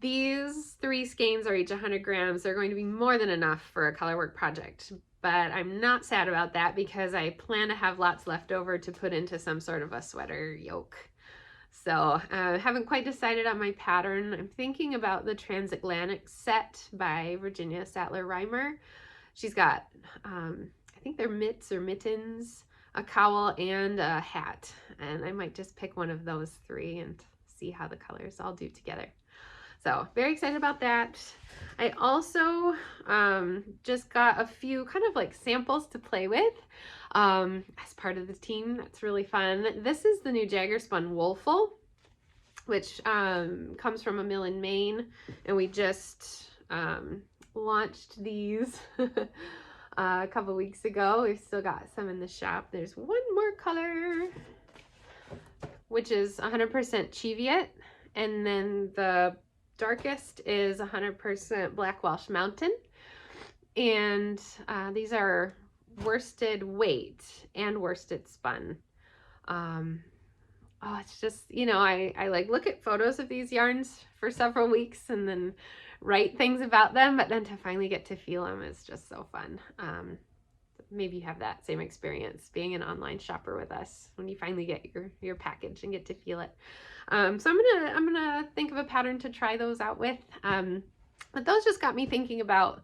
These 3 skeins are each 100 grams. They're going to be more than enough for a colorwork project, but I'm not sad about that because I plan to have lots left over to put into some sort of a sweater yoke. So I haven't quite decided on my pattern. I'm thinking about the Transatlantic set by Virginia Sattler-Reimer. She's got, I think they're mitts or mittens, a cowl, and a hat. And I might just pick one of those 3 and see how the colors all do together. So very excited about that. I also just got a few kind of like samples to play with as part of the team. That's really fun. This is the new Jaggerspun Woolful, which comes from a mill in Maine, and we just launched these a couple weeks ago. We've still got some in the shop. There's one more color, which is 100% Cheviot, and then the darkest is 100% Black Welsh Mountain, and these are worsted weight and worsted spun. Oh, it's just, you know, I like look at photos of these yarns for several weeks and then write things about them, but then to finally get to feel them is just so fun. Maybe you have that same experience being an online shopper with us when you finally get your package and get to feel it. So I'm gonna think of a pattern to try those out with. But those just got me thinking about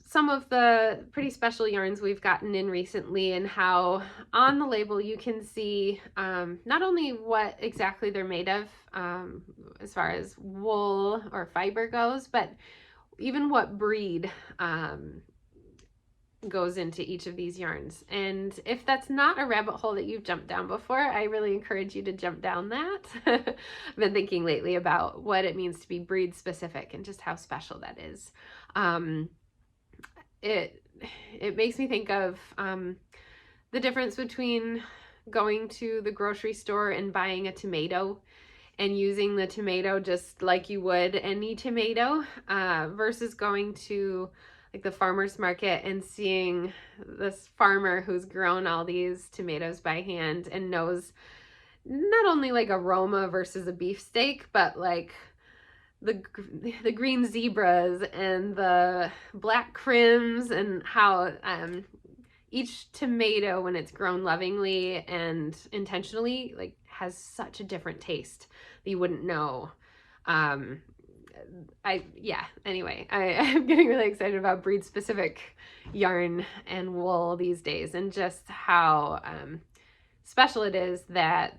some of the pretty special yarns we've gotten in recently, and how on the label you can see not only what exactly they're made of as far as wool or fiber goes, but even what breed goes into each of these yarns. And if that's not a rabbit hole that you've jumped down before, I really encourage you to jump down that. I've been thinking lately about what it means to be breed specific and just how special that is. It makes me think of the difference between going to the grocery store and buying a tomato and using the tomato just like you would any tomato versus going to like the farmer's market and seeing this farmer who's grown all these tomatoes by hand and knows not only like aroma versus a beefsteak, but like the green zebras and the black crims, and how each tomato, when it's grown lovingly and intentionally, like has such a different taste that you wouldn't know. Anyway, I'm getting really excited about breed specific yarn and wool these days, and just how special it is that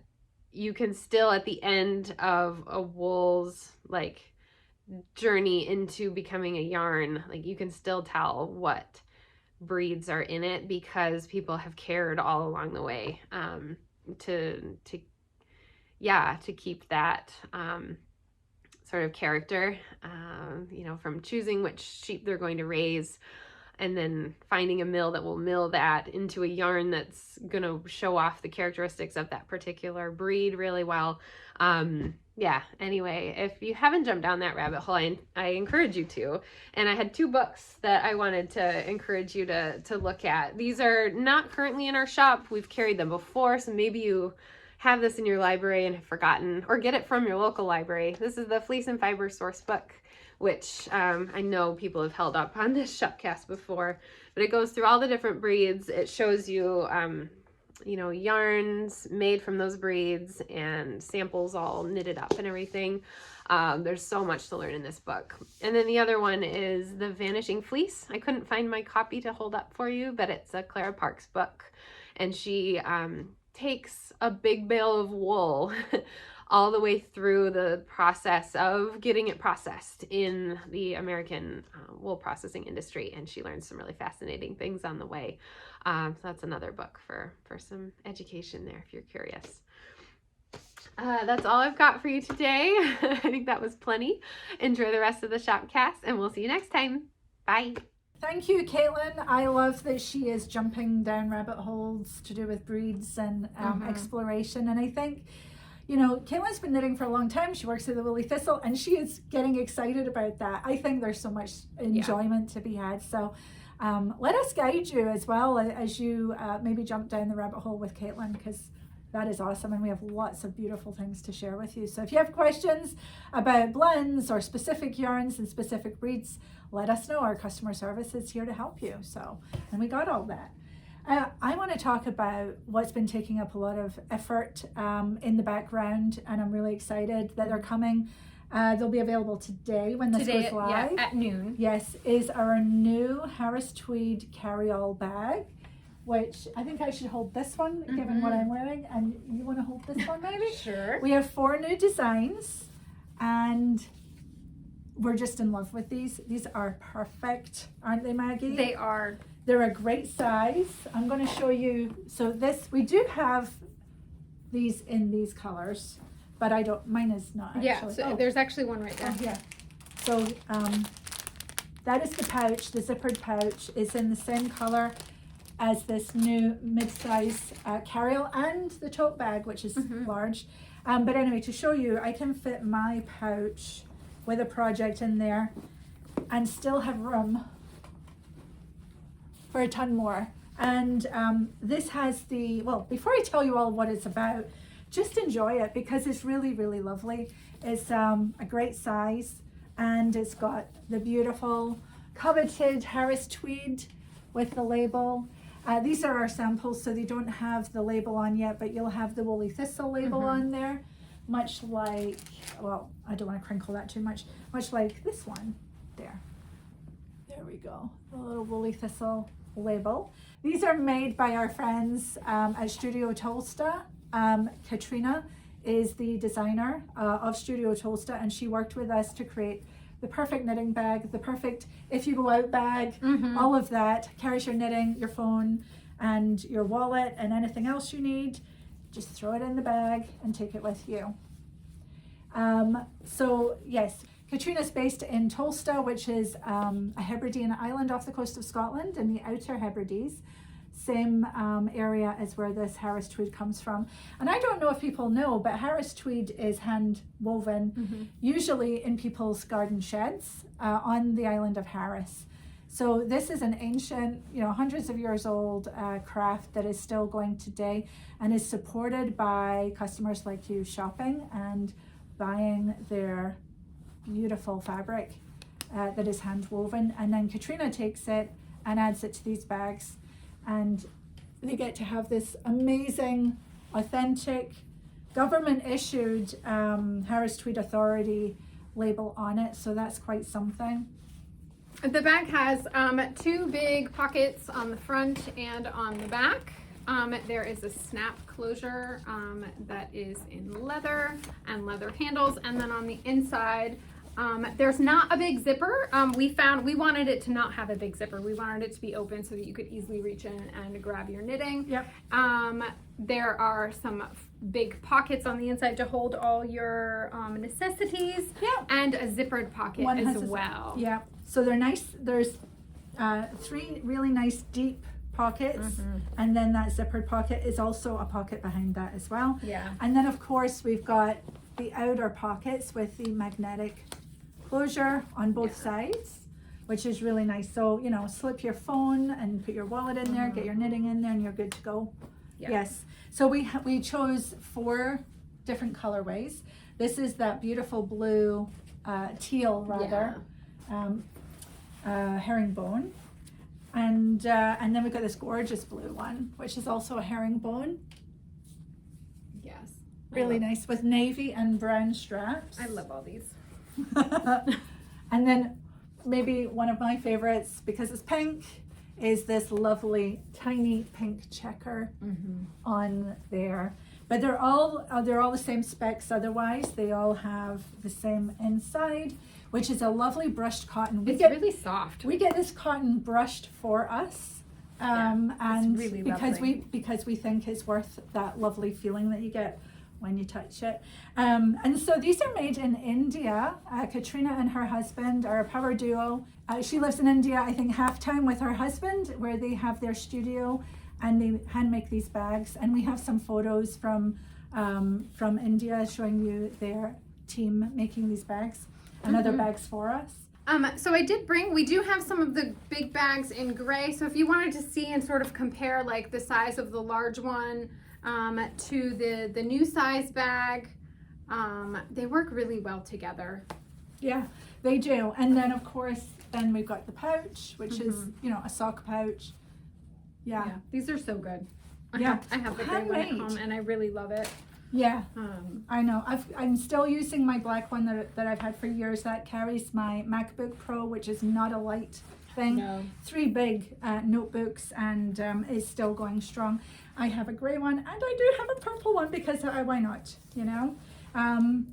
you can still, at the end of a wool's like journey into becoming a yarn, like you can still tell what breeds are in it because people have cared all along the way to keep that sort of character, you know, from choosing which sheep they're going to raise and then finding a mill that will mill that into a yarn that's going to show off the characteristics of that particular breed really well. Anyway, if you haven't jumped down that rabbit hole, I encourage you to. And I had 2 books that I wanted to encourage you to look at. These are not currently in our shop. We've carried them before, so maybe you have this in your library and have forgotten, or get it from your local library. This is the Fleece and Fiber Source Book, which I know people have held up on this Shopcast before, but it goes through all the different breeds. It shows you you know, yarns made from those breeds and samples all knitted up and everything. There's so much to learn in this book. And then the other one is The Vanishing Fleece. I couldn't find my copy to hold up for you, but it's a Clara Parks book. And she takes a big bale of wool all the way through the process of getting it processed in the American wool processing industry. And she learns some really fascinating things on the way. So that's another book for some education there if you're curious. That's all I've got for you today. I think that was plenty. Enjoy the rest of the Shopcast, and we'll see you next time. Bye. Thank you, Caitlin. I love that she is jumping down rabbit holes to do with breeds and exploration. And I think, you know, Caitlin's been knitting for a long time. She works at the Woolly Thistle, and she is getting excited about that. I think there's so much enjoyment to be had. So let us guide you as well as you maybe jump down the rabbit hole with Caitlin, because that is awesome, and we have lots of beautiful things to share with you. So if you have questions about blends or specific yarns and specific breeds, let us know. Our customer service is here to help you. So, and we got all that. I want to talk about what's been taking up a lot of effort in the background, and I'm really excited that they're coming. They'll be available today when this goes live. Yeah, at noon. Yes, is our new Harris Tweed carry-all bag, which I think I should hold this one given what I'm wearing, and you want to hold this one maybe? Sure. We have 4 new designs, and we're just in love with these. These are perfect, aren't they, Maggie? They are. They're a great size. I'm going to show you. So this, we do have these in these colors, but I don't, mine is not actually. Yeah, so there's actually one right there. Oh, yeah. So that is the pouch. The zippered pouch is in the same color as this new mid-size carry-all and the tote bag, which is large. But anyway, to show you, I can fit my pouch with a project in there and still have room for a ton more. And this has the, well, before I tell you all what it's about, just enjoy it because it's really, really lovely. It's a great size, and it's got the beautiful coveted Harris tweed with the label. These are our samples, so they don't have the label on yet, but you'll have the Woolly Thistle label on there, much like, well, I don't want to crinkle that too much, much like this one there. There we go, the little Woolly Thistle label. These are made by our friends at Studio Tolsta. Katrina is the designer of Studio Tolsta, and she worked with us to create the perfect knitting bag, the perfect if you go out bag, all of that. Carries your knitting, your phone, and your wallet, and anything else you need. Just throw it in the bag and take it with you. So yes, Katrina's based in Tolsta, which is a Hebridean island off the coast of Scotland in the Outer Hebrides. Same area as where this Harris tweed comes from. And I don't know if people know, but Harris tweed is hand woven, usually in people's garden sheds on the island of Harris. So this is an ancient, you know, hundreds of years old craft that is still going today and is supported by customers like you shopping and buying their beautiful fabric that is hand woven. And then Katrina takes it and adds it to these bags, and they get to have this amazing, authentic, government-issued Harris Tweed Authority label on it, so that's quite something. The bag has 2 big pockets on the front and on the back. There is a snap closure that is in leather and leather handles, and then on the inside there's not a big zipper. We wanted it to not have a big zipper. We wanted it to be open so that you could easily reach in and grab your knitting. Yep. There are some big pockets on the inside to hold all your necessities. Yep. And a zippered pocket as well. Yeah. So they're nice. There's 3 really nice deep pockets, and then that zippered pocket is also a pocket behind that as well. Yeah. And then of course we've got the outer pockets with the magnetic closure on both sides, which is really nice. So, you know, slip your phone and put your wallet in there, get your knitting in there, and you're good to go. Yeah. Yes. So we chose 4 different colorways. This is that beautiful blue, teal rather, herringbone. And then we've got this gorgeous blue one, which is also a herringbone. Yes. Really nice with navy and brown straps. I love all these. And then maybe one of my favorites, because it's pink, is this lovely tiny pink checker on there. But they're all the same specs otherwise. They all have the same inside, which is a lovely brushed cotton. It's really soft. We get this cotton brushed for us. And really because we think it's worth that lovely feeling that you get when you touch it. And so these are made in India. Katrina and her husband are a power duo. She lives in India, I think, half time with her husband, where they have their studio and they hand make these bags. And we have some photos from India showing you their team making these bags and other bags for us. So we do have some of the big bags in gray. So if you wanted to see and sort of compare like the size of the large one to the new size bag, they work really well together. Yeah, they do. And then of course, then we've got the pouch, which is, a sock pouch. Yeah. These are so good. Yeah. I have the gray one at home and I really love it. Yeah, I know. I'm still using my black one that I've had for years. That carries my MacBook Pro, which is not a light thing. No. 3 big notebooks, and is still going strong. I have a gray one, and I do have a purple one because why not?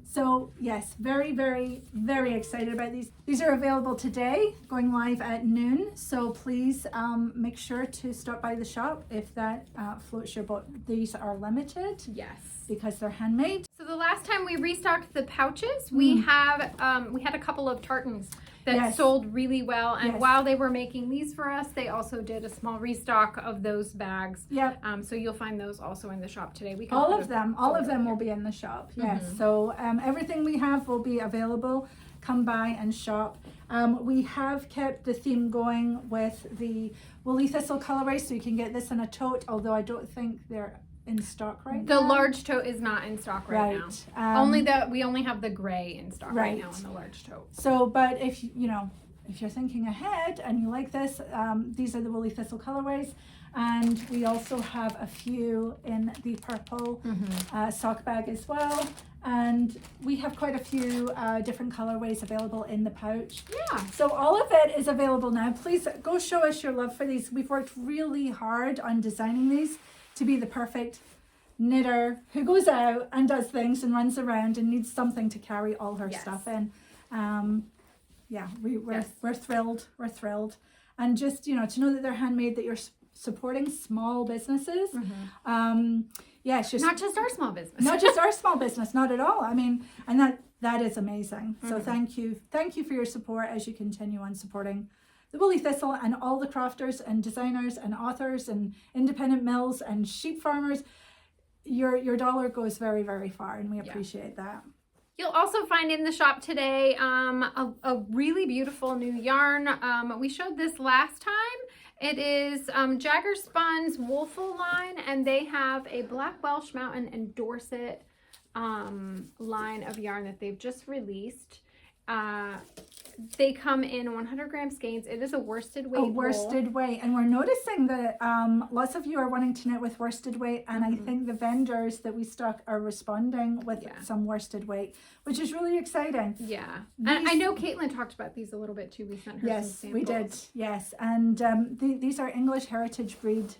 So yes, very, very, very excited about these. These are available today, going live at noon. So please make sure to stop by the shop if that floats your boat. These are limited. Yes. Because they're handmade. So the last time we restocked the pouches, we had a couple of tartans that sold really well. And while they were making these for us, they also did a small restock of those bags. Yep. So you'll find those also in the shop today. All of them will be in the shop. Yes. So everything we have will be available. Come by and shop. We have kept the theme going with the Woolly Thistle colorway, so you can get this in a tote, although I don't think they're in stock right now. The large tote is not in stock right now. We only have the gray in stock right now in the large tote. So, but if you're thinking ahead and you like this, these are the Woolly Thistle colorways, and we also have a few in the purple sock bag as well. And we have quite a few different colorways available in the pouch. Yeah. So all of it is available now. Please go show us your love for these. We've worked really hard on designing these to be the perfect knitter who goes out and does things and runs around and needs something to carry all her stuff in. We're thrilled. We're thrilled. And just, to know that they're handmade, that you're supporting small businesses. It's just not just our small business. Not just our small business, not at all. I mean, and that is amazing. So thank you for your support as you continue on supporting the Woolly Thistle and all the crafters and designers and authors and independent mills and sheep farmers. Your dollar goes very, very far, and we appreciate that. You'll also find in the shop today a really beautiful new yarn. We showed this last time. It is Jagger Spun's Woolful line, and they have a Black Welsh Mountain and Dorset line of yarn that they've just released. They come in 100-gram skeins. It is a worsted weight. Worsted weight, and we're noticing that lots of you are wanting to knit with worsted weight, and I think the vendors that we stock are responding with some worsted weight, which is really exciting. Yeah, and I know Caitlin talked about these a little bit too. We sent her some samples. We did. Yes, and these are English heritage breed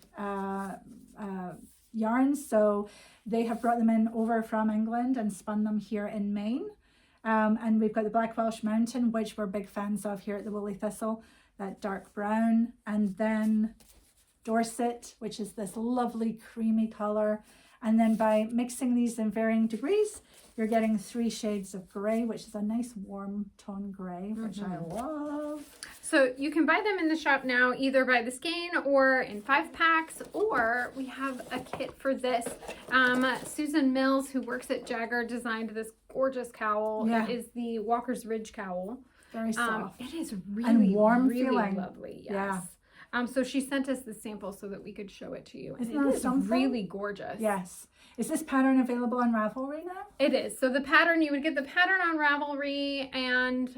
yarns, so they have brought them in over from England and spun them here in Maine. And we've got the Black Welsh Mountain, which we're big fans of here at the Woolly Thistle, that dark brown, and then Dorset, which is this lovely creamy color. And then by mixing these in varying degrees, you're getting 3 shades of gray, which is a nice warm tone gray, which I love. So you can buy them in the shop now, either by the skein or in 5-packs, or we have a kit for this. Susan Mills, who works at Jagger, designed this gorgeous cowl. It is the Walker's Ridge cowl. Very soft. It is really, and warm really feeling. Lovely. Yes. Yeah. So she sent us the sample so that we could show it to you. And it is really gorgeous. Yes. Is this pattern available on Ravelry now? It is. So the pattern, you would get the pattern on Ravelry, and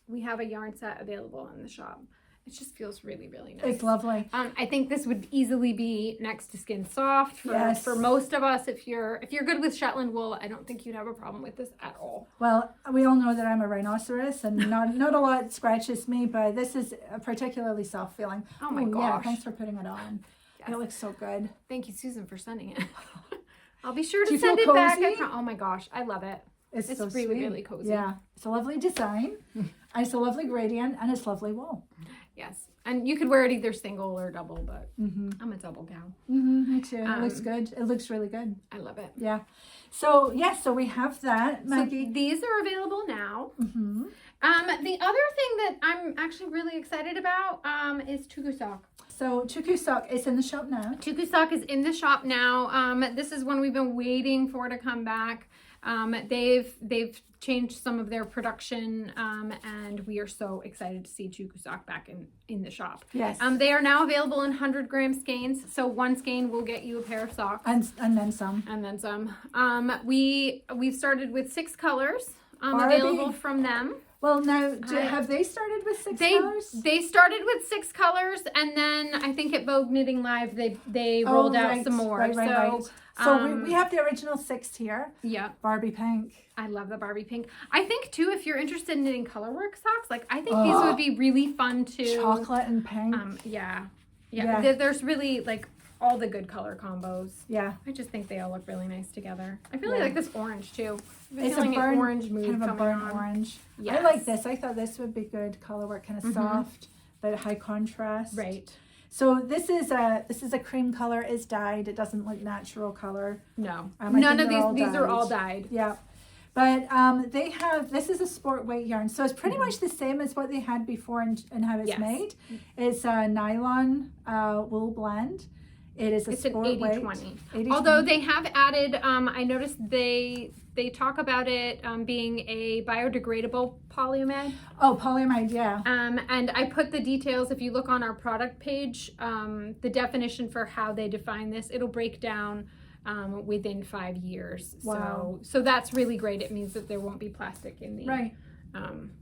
we have a yarn set available in the shop. It just feels really, really nice. It's lovely. I think this would easily be next to Skin Soft for most of us. If you're good with Shetland wool, I don't think you'd have a problem with this at all. Well, we all know that I'm a rhinoceros and not a lot scratches me, but this is a particularly soft feeling. Oh my gosh. Yeah, thanks for putting it on. Yes. It looks so good. Thank you, Susan, for sending it. I'll be sure Do to you feel send it back. cozy? Oh my gosh, I love it. It's so really, sweet. really cozy. Yeah, it's a lovely design. And it's a lovely gradient, and it's lovely wool. Yes, and you could wear it either single or double, but I'm a double gal. Me too. It looks good. It looks really good. I love it. Yeah. So so we have that, Maggie. So these are available now. The other thing that I'm actually really excited about is Tuku Sock. So Tuku Sock is in the shop now. Tuku Sock is in the shop now. This is one we've been waiting for to come back. They've changed some of their production, and we are so excited to see Tuku Sock back in the shop. Yes. They are now available in 100-gram skeins, so one skein will get you a pair of socks. And then some. And then some. We've started with 6 colors Barbie. available from them. Well, now, have they started with 6 colors? They started with 6 colors, and then I think at Vogue Knitting Live they rolled out some more. Right. So we have the original 6 here. Yeah. Barbie pink. I love the Barbie pink. I think too, if you're interested in knitting colorwork socks, like I think these would be really fun to chocolate and pink. Yeah. There's really like all the good color combos. Yeah. I just think they all look really nice together. I really like this orange too. It's a burnt orange mood kind of a burnt on. orange. Yes. I like this. I thought this would be good colorwork, kind of soft, but high contrast. Right. So this is a cream color. It's dyed. It doesn't look natural color. No. I None think of these are all dyed. Yeah. But they have, this is a sport weight yarn. So it's pretty much the same as what they had before and how it's made. It's a nylon wool blend. It's an sport 80-20. weight. Although they have added, I noticed they talk about it being a biodegradable polyamide. Oh, polyamide, yeah. And I put the details, if you look on our product page, the definition for how they define this, it'll break down within 5 years. Wow. So that's really great. It means that there won't be plastic in the... Right.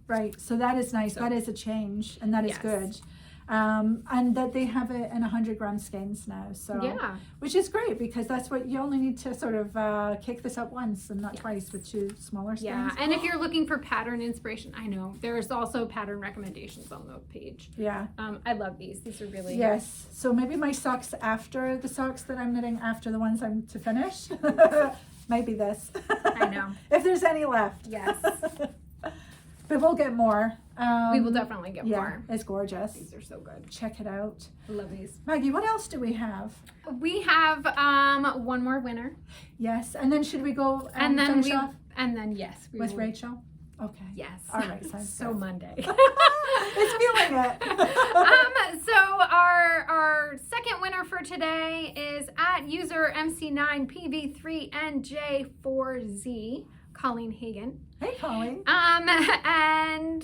Right. So that is nice. That is a change, and that is good. And that they have it in 100-gram skeins now. So which is great, because that's what you only need to sort of kick this up once and not twice with 2 smaller skeins. Yeah, and if you're looking for pattern inspiration, I know there's also pattern recommendations on the page. Yeah. I love these. These are really Yes. So maybe my socks after the socks that I'm knitting after the ones I'm to finish might be this. I know. If there's any left. Yes. But we'll get more. We will definitely get more. It's gorgeous. These are so good. Check it out. I love these. Maggie, what else do we have? We have one more winner. Yes, and then should we go and then finish off yes, with Rachel? Okay. Yes. All right. Sounds so good. Monday. It's feeling it. So our second winner for today is at user MC9PV3NJ4Z, Colleen Hagan. Hey, Colleen. And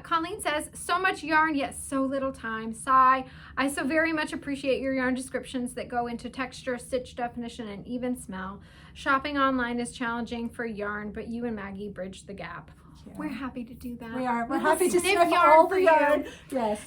Colleen says, so much yarn, yet so little time. Sigh. I so very much appreciate your yarn descriptions that go into texture, stitch definition, and even smell. Shopping online is challenging for yarn, but you and Maggie bridge the gap. Yeah. We're happy to do that. We are. We're happy to sniff all the yarn. Yes.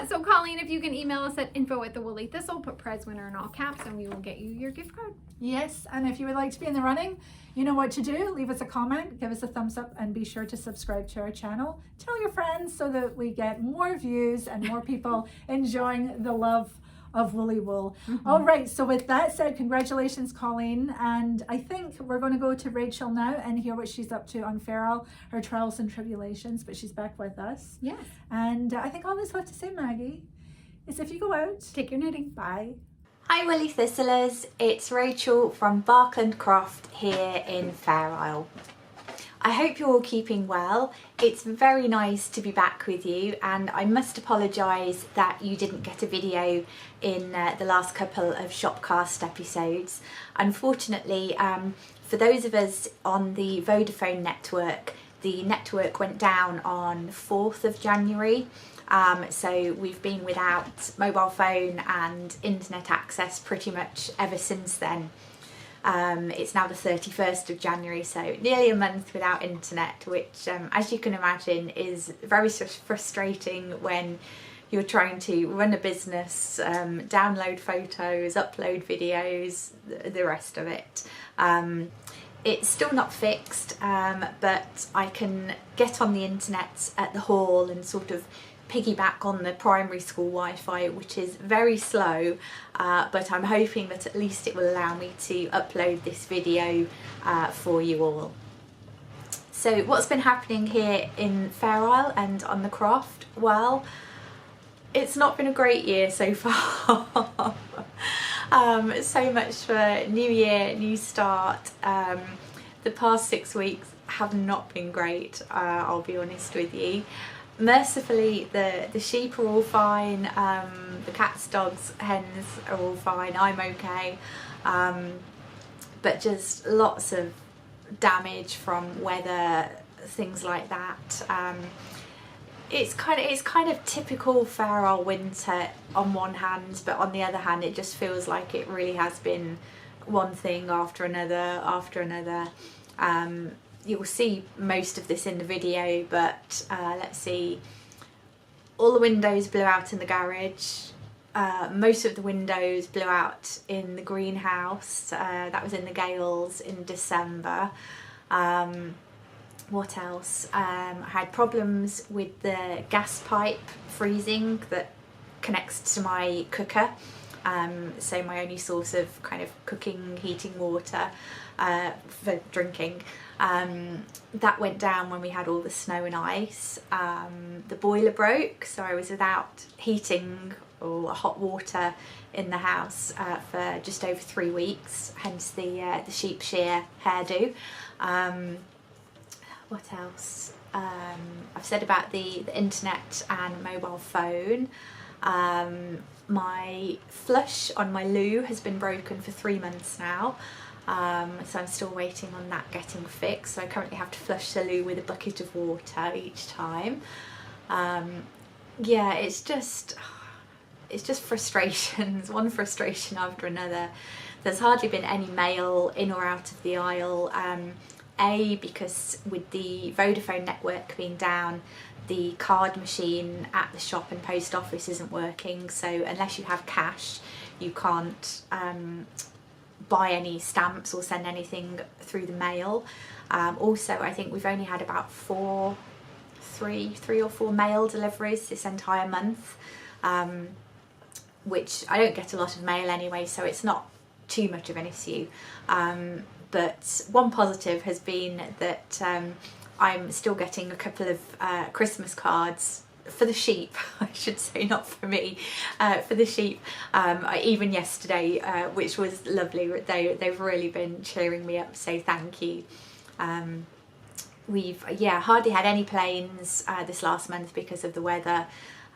So Colleen, if you can email us at info@thewoollythistle, put prize winner in all caps, and we will get you your gift card. Yes, and if you would like to be in the running, you know what to do. Leave us a comment, give us a thumbs up, and be sure to subscribe to our channel. Tell your friends so that we get more views and more people enjoying the love of woolly wool. All right, so with that said, congratulations, Colleen. And I think we're going to go to Rachel now and hear what she's up to on Feral, her trials and tribulations, but she's back with us. Yes. And I think all that's left to say, Maggie, is if you go out, take your knitting. Bye. Hi Woolly Thistlers, it's Rachel from Barkland Croft here in Fair Isle. I hope you're all keeping well. It's very nice to be back with you, and I must apologise that you didn't get a video in the last couple of Shopcast episodes. Unfortunately, for those of us on the Vodafone network, the network went down on 4th of January. So we've been without mobile phone and internet access pretty much ever since then. It's now the 31st of January, so nearly a month without internet, which as you can imagine is very frustrating when you're trying to run a business, download photos, upload videos, the rest of it. It's still not fixed, but I can get on the internet at the hall and sort of piggyback on the primary school Wi-Fi, which is very slow, but I'm hoping that at least it will allow me to upload this video for you all. So what's been happening here in Fair Isle and on the craft? Well, it's not been a great year so far. So much for new year, new start. The past 6 weeks have not been great, I'll be honest with you. Mercifully, the sheep are all fine, the cats, dogs, hens are all fine, I'm okay, but just lots of damage from weather, things like that. It's kind of typical Fair Isle winter on one hand, but on the other hand it just feels like it really has been one thing after another after another. You'll see most of this in the video, but let's see, all the windows blew out in the garage, most of the windows blew out in the greenhouse, that was in the gales in December. What else? I had problems with the gas pipe freezing that connects to my cooker, so my only source of kind of cooking, heating water for drinking. That went down when we had all the snow and ice. The boiler broke, so I was without heating or hot water in the house for just over 3 weeks, hence the sheep shear hairdo. What else? I've said about the internet and mobile phone. My flush on my loo has been broken for 3 months now, so I'm still waiting on that getting fixed. So I currently have to flush the loo with a bucket of water each time. Yeah, it's just frustrations, one frustration after another. There's hardly been any mail in or out of the aisle. Because with the Vodafone network being down, the card machine at the shop and post office isn't working, so unless you have cash you can't buy any stamps or send anything through the mail. Also, I think we've only had about three or four mail deliveries this entire month, which I don't get a lot of mail anyway, so it's not too much of an issue. But one positive has been that I'm still getting a couple of Christmas cards for the sheep, I should say, not for me, for the sheep, even yesterday, which was lovely. They've really been cheering me up, so thank you. We've hardly had any planes this last month because of the weather.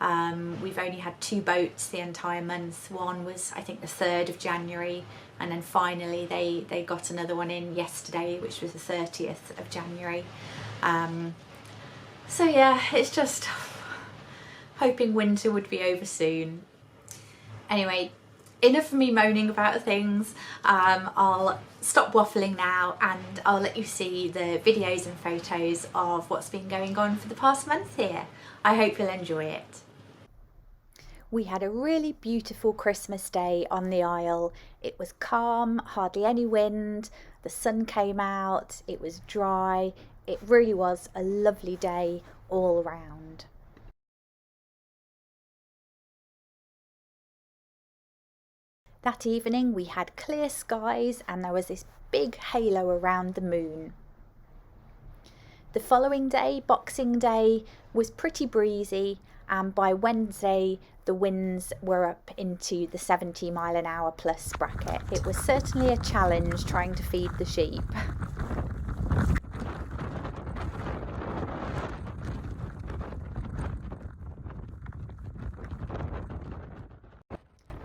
We've only had 2 boats the entire month. One was, I think, the 3rd of January, and then finally they got another one in yesterday, which was the 30th of January. So yeah, it's just hoping winter would be over soon. Anyway, enough of me moaning about things. I'll stop waffling now and I'll let you see the videos and photos of what's been going on for the past month here. I hope you'll enjoy it. We had a really beautiful Christmas day on the Isle. It was calm, hardly any wind, the sun came out, it was dry. It really was a lovely day all around. That evening we had clear skies and there was this big halo around the moon. The following day, Boxing Day, was pretty breezy, and by Wednesday the winds were up into the 70-mile-an-hour plus bracket. It was certainly a challenge trying to feed the sheep.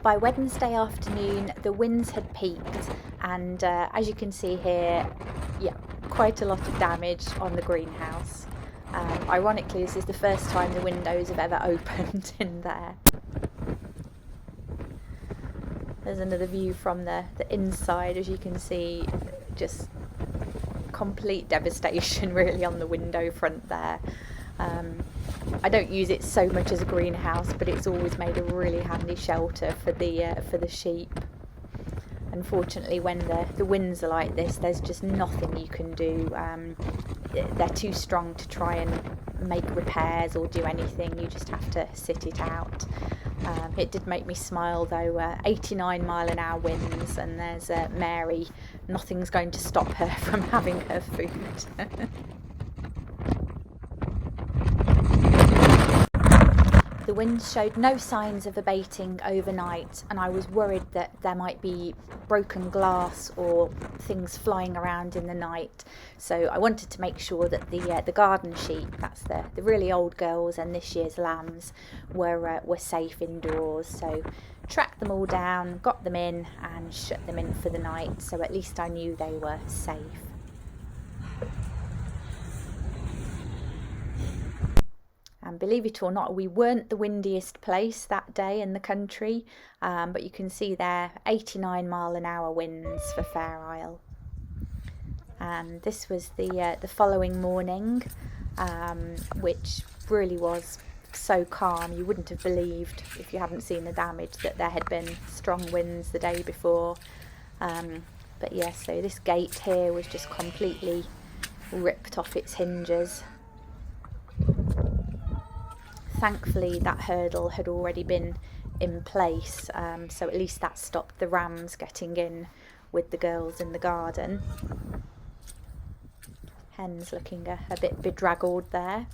By Wednesday afternoon the winds had peaked, and as you can see here, quite a lot of damage on the greenhouse. Ironically, this is the first time the windows have ever opened in there. There's another view from the inside. As you can see, just complete devastation really on the window front there. I don't use it so much as a greenhouse, but it's always made a really handy shelter for the sheep. Unfortunately, when the winds are like this, there's just nothing you can do. They're too strong to try and make repairs or do anything. You just have to sit it out. It did make me smile though. 89 mile an hour winds, and there's Mary. Nothing's going to stop her from having her food. The winds showed no signs of abating overnight, and I was worried that there might be broken glass or things flying around in the night. So I wanted to make sure that the garden sheep, that's the really old girls and this year's lambs, were safe indoors. So tracked them all down, got them in and shut them in for the night, so at least I knew they were safe. And believe it or not, we weren't the windiest place that day in the country, but you can see there 89 mile an hour winds for Fair Isle. And this was the following morning, which really was so calm. You wouldn't have believed, if you hadn't seen the damage, that there had been strong winds the day before. But yeah, so this gate here was just completely ripped off its hinges. Thankfully that hurdle had already been in place, so at least that stopped the rams getting in with the girls in the garden. Hen's looking a bit bedraggled there.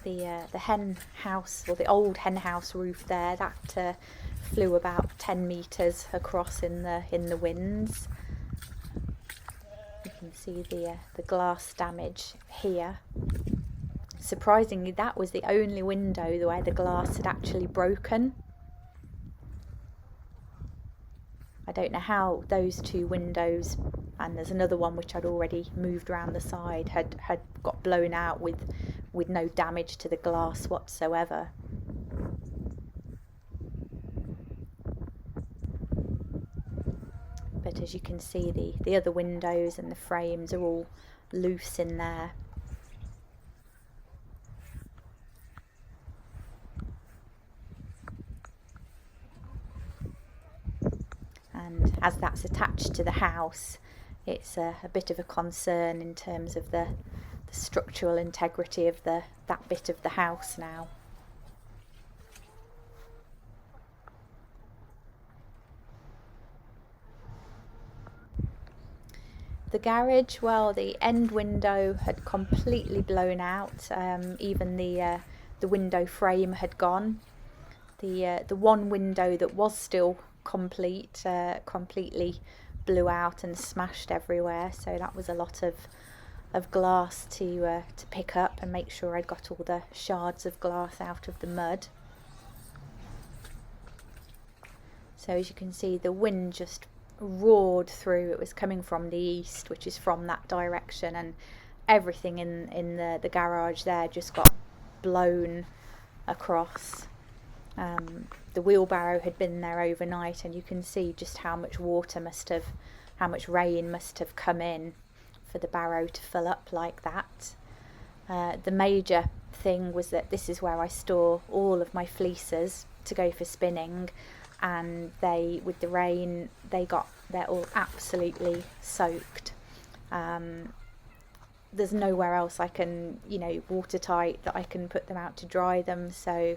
The hen house, or the old hen house roof there, that flew about 10 metres across in the winds. You can see the glass damage here. Surprisingly, that was the only window where the glass had actually broken. I don't know how those two windows, and there's another one which I'd already moved around the side, had got blown out with no damage to the glass whatsoever. But as you can see, the other windows and the frames are all loose in there. And as that's attached to the house, it's a bit of a concern in terms of the structural integrity of that bit of the house now. The garage, well, the end window had completely blown out. Even the window frame had gone. The one window that was still complete completely blew out and smashed everywhere. So that was a lot of glass to pick up and make sure I'd got all the shards of glass out of the mud. So as you can see, the wind just roared through. It was coming from the east, which is from that direction, and everything in the garage there just got blown across. The wheelbarrow had been there overnight, and you can see just how much rain must have come in for the barrow to fill up like that. The major thing was that this is where I store all of my fleeces to go for spinning, and with the rain, they're all absolutely soaked. There's nowhere else I can, watertight, that I can put them out to dry them. So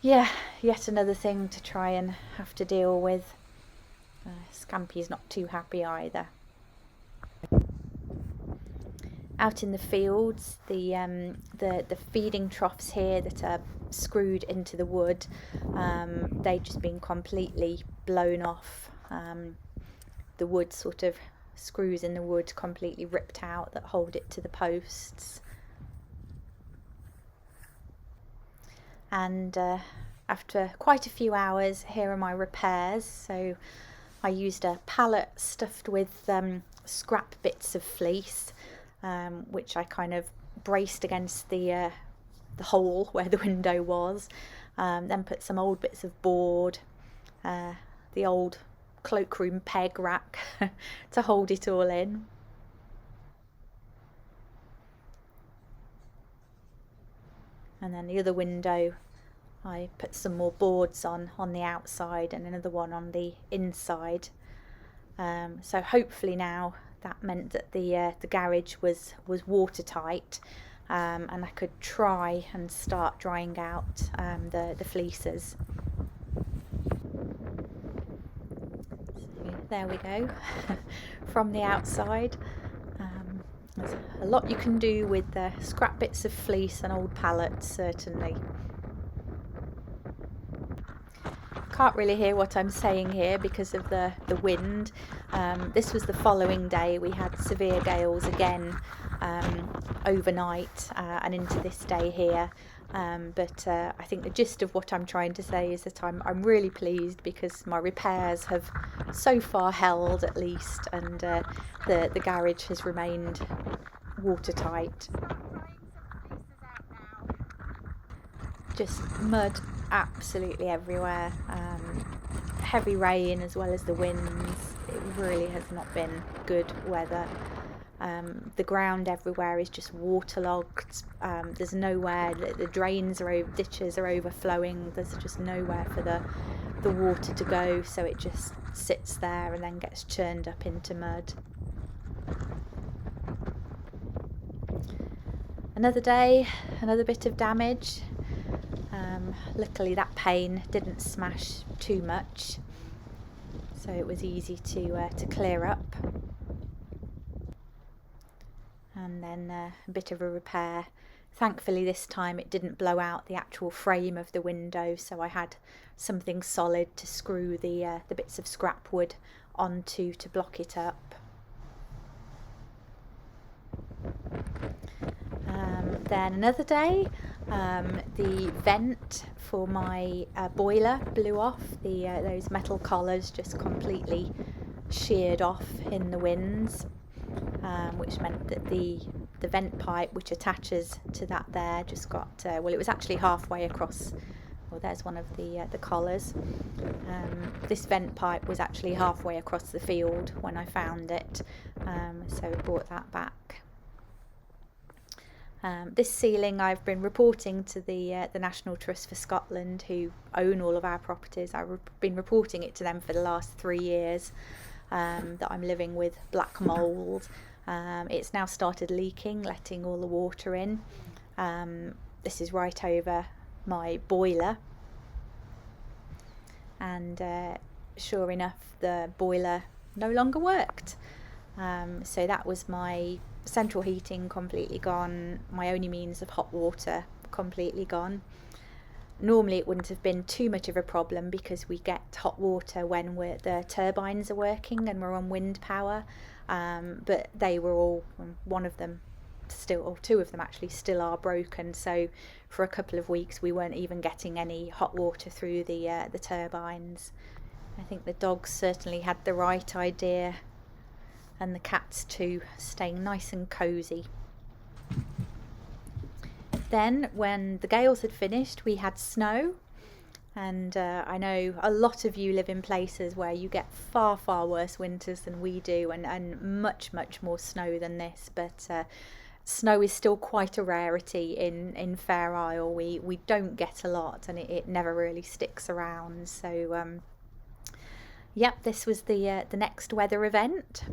yeah, yet another thing to try and have to deal with. Scampy's not too happy either. Out in the fields, the feeding troughs here that are screwed into the wood, they've just been completely blown off. The wood screws in the wood completely ripped out that hold it to the posts. And after quite a few hours, here are my repairs. So I used a pallet stuffed with scrap bits of fleece, which I kind of braced against the hole where the window was. Then put some old bits of board, the old cloakroom peg rack to hold it all in. And then the other window, I put some more boards on the outside and another one on the inside. So hopefully now that meant that the garage was watertight, and I could try and start drying out the fleeces. So there we go from the outside. There's a lot you can do with the scrap bits of fleece and old pallets, certainly. Can't really hear what I'm saying here because of the wind. This was the following day. We had severe gales again overnight and into this day here. But I think the gist of what I'm trying to say is that I'm really pleased because my repairs have so far held, at least, and the garage has remained watertight. Just mud absolutely everywhere. Heavy rain as well as the winds. It really has not been good weather. The ground everywhere is just waterlogged. There's nowhere, the drains are over, ditches are overflowing. There's just nowhere for the water to go, so it just sits there and then gets churned up into mud. Another day, another bit of damage. Luckily that pane didn't smash too much, so it was easy to clear up. And then a bit of a repair. Thankfully this time it didn't blow out the actual frame of the window, so I had something solid to screw the bits of scrap wood onto to block it up. Then another day, the vent for my boiler blew off. Those metal collars just completely sheared off in the winds, which meant that the vent pipe which attaches to that there just got, well, it was actually halfway across. Well, there's one of the collars. This vent pipe was actually halfway across the field when I found it, so I brought that back. This ceiling I've been reporting to the National Trust for Scotland, who own all of our properties. I've been reporting it to them for the last 3 years, that I'm living with black mould. It's now started leaking, letting all the water in. This is right over my boiler, and sure enough the boiler no longer worked. So that was my central heating completely gone, my only means of hot water completely gone. Normally it wouldn't have been too much of a problem because we get hot water when the turbines are working and we're on wind power, but they were all, one of them still, or two of them actually still are broken, so for a couple of weeks we weren't even getting any hot water through the turbines. I think the dogs certainly had the right idea, and the cats too, staying nice and cosy. Then when the gales had finished, we had snow, and I know a lot of you live in places where you get far worse winters than we do, and much more snow than this, but snow is still quite a rarity in Fair Isle. We don't get a lot, and it never really sticks around, so yep, this was the next weather event.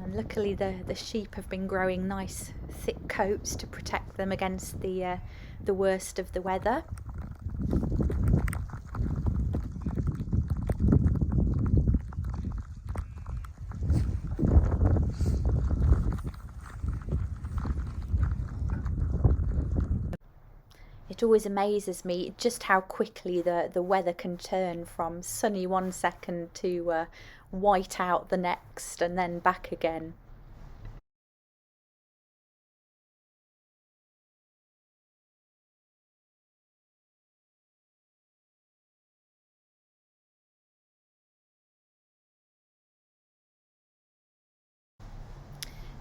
And luckily the sheep have been growing nice thick coats to protect them against the worst of the weather. It always amazes me just how quickly the weather can turn from sunny one second to white out the next, and then back again.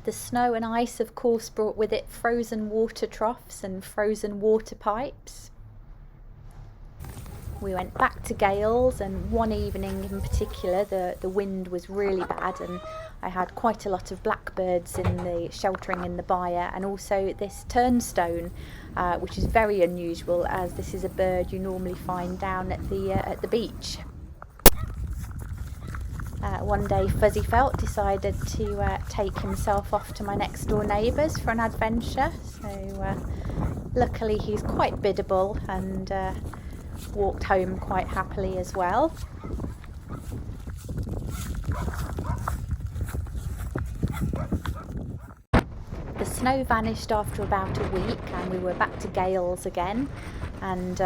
The snow and ice of course brought with it frozen water troughs and frozen water pipes. We went back to Gales, and one evening in particular the wind was really bad, and I had quite a lot of blackbirds in the sheltering in the byre, and also this turnstone, which is very unusual as this is a bird you normally find down at the beach. One day Fuzzy Felt decided to take himself off to my next door neighbours for an adventure, so luckily he's quite biddable and walked home quite happily as well. The snow vanished after about a week and we were back to Gales again, and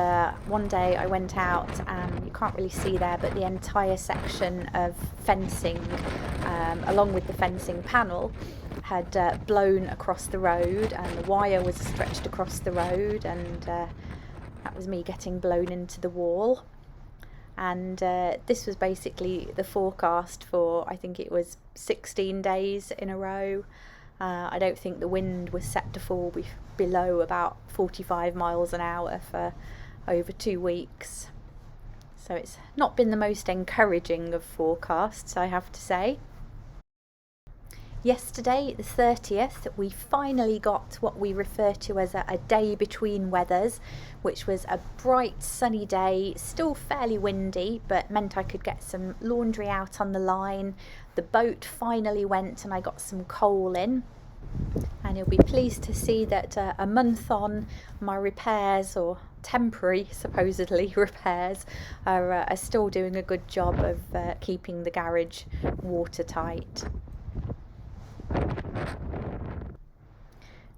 one day I went out and you can't really see there, but the entire section of fencing along with the fencing panel had blown across the road, and the wire was stretched across the road, and that was me getting blown into the wall. And this was basically the forecast for, I think it was 16 days in a row. I don't think the wind was set to fall below about 45 miles an hour for over 2 weeks. So it's not been the most encouraging of forecasts, I have to say. Yesterday, the 30th, we finally got what we refer to as a day between weathers, which was a bright sunny day, still fairly windy, but meant I could get some laundry out on the line. The boat finally went and I got some coal in. And you'll be pleased to see that a month on, my repairs, or temporary supposedly repairs, are still doing a good job of keeping the garage watertight.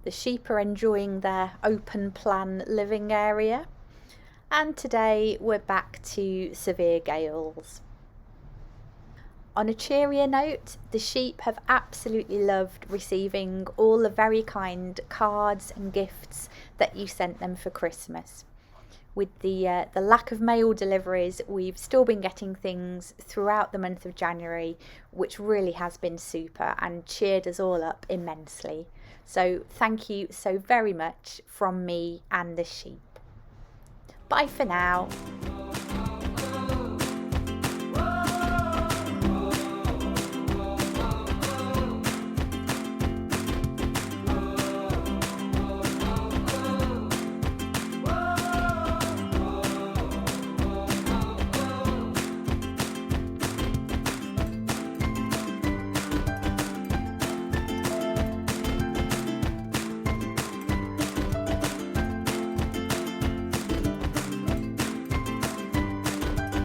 The sheep are enjoying their open plan living area, and today we're back to severe gales. On a cheerier note, the sheep have absolutely loved receiving all the very kind cards and gifts that you sent them for Christmas. With the lack of mail deliveries, we've still been getting things throughout the month of January, which really has been super and cheered us all up immensely. So thank you so very much from me and the sheep. Bye for now.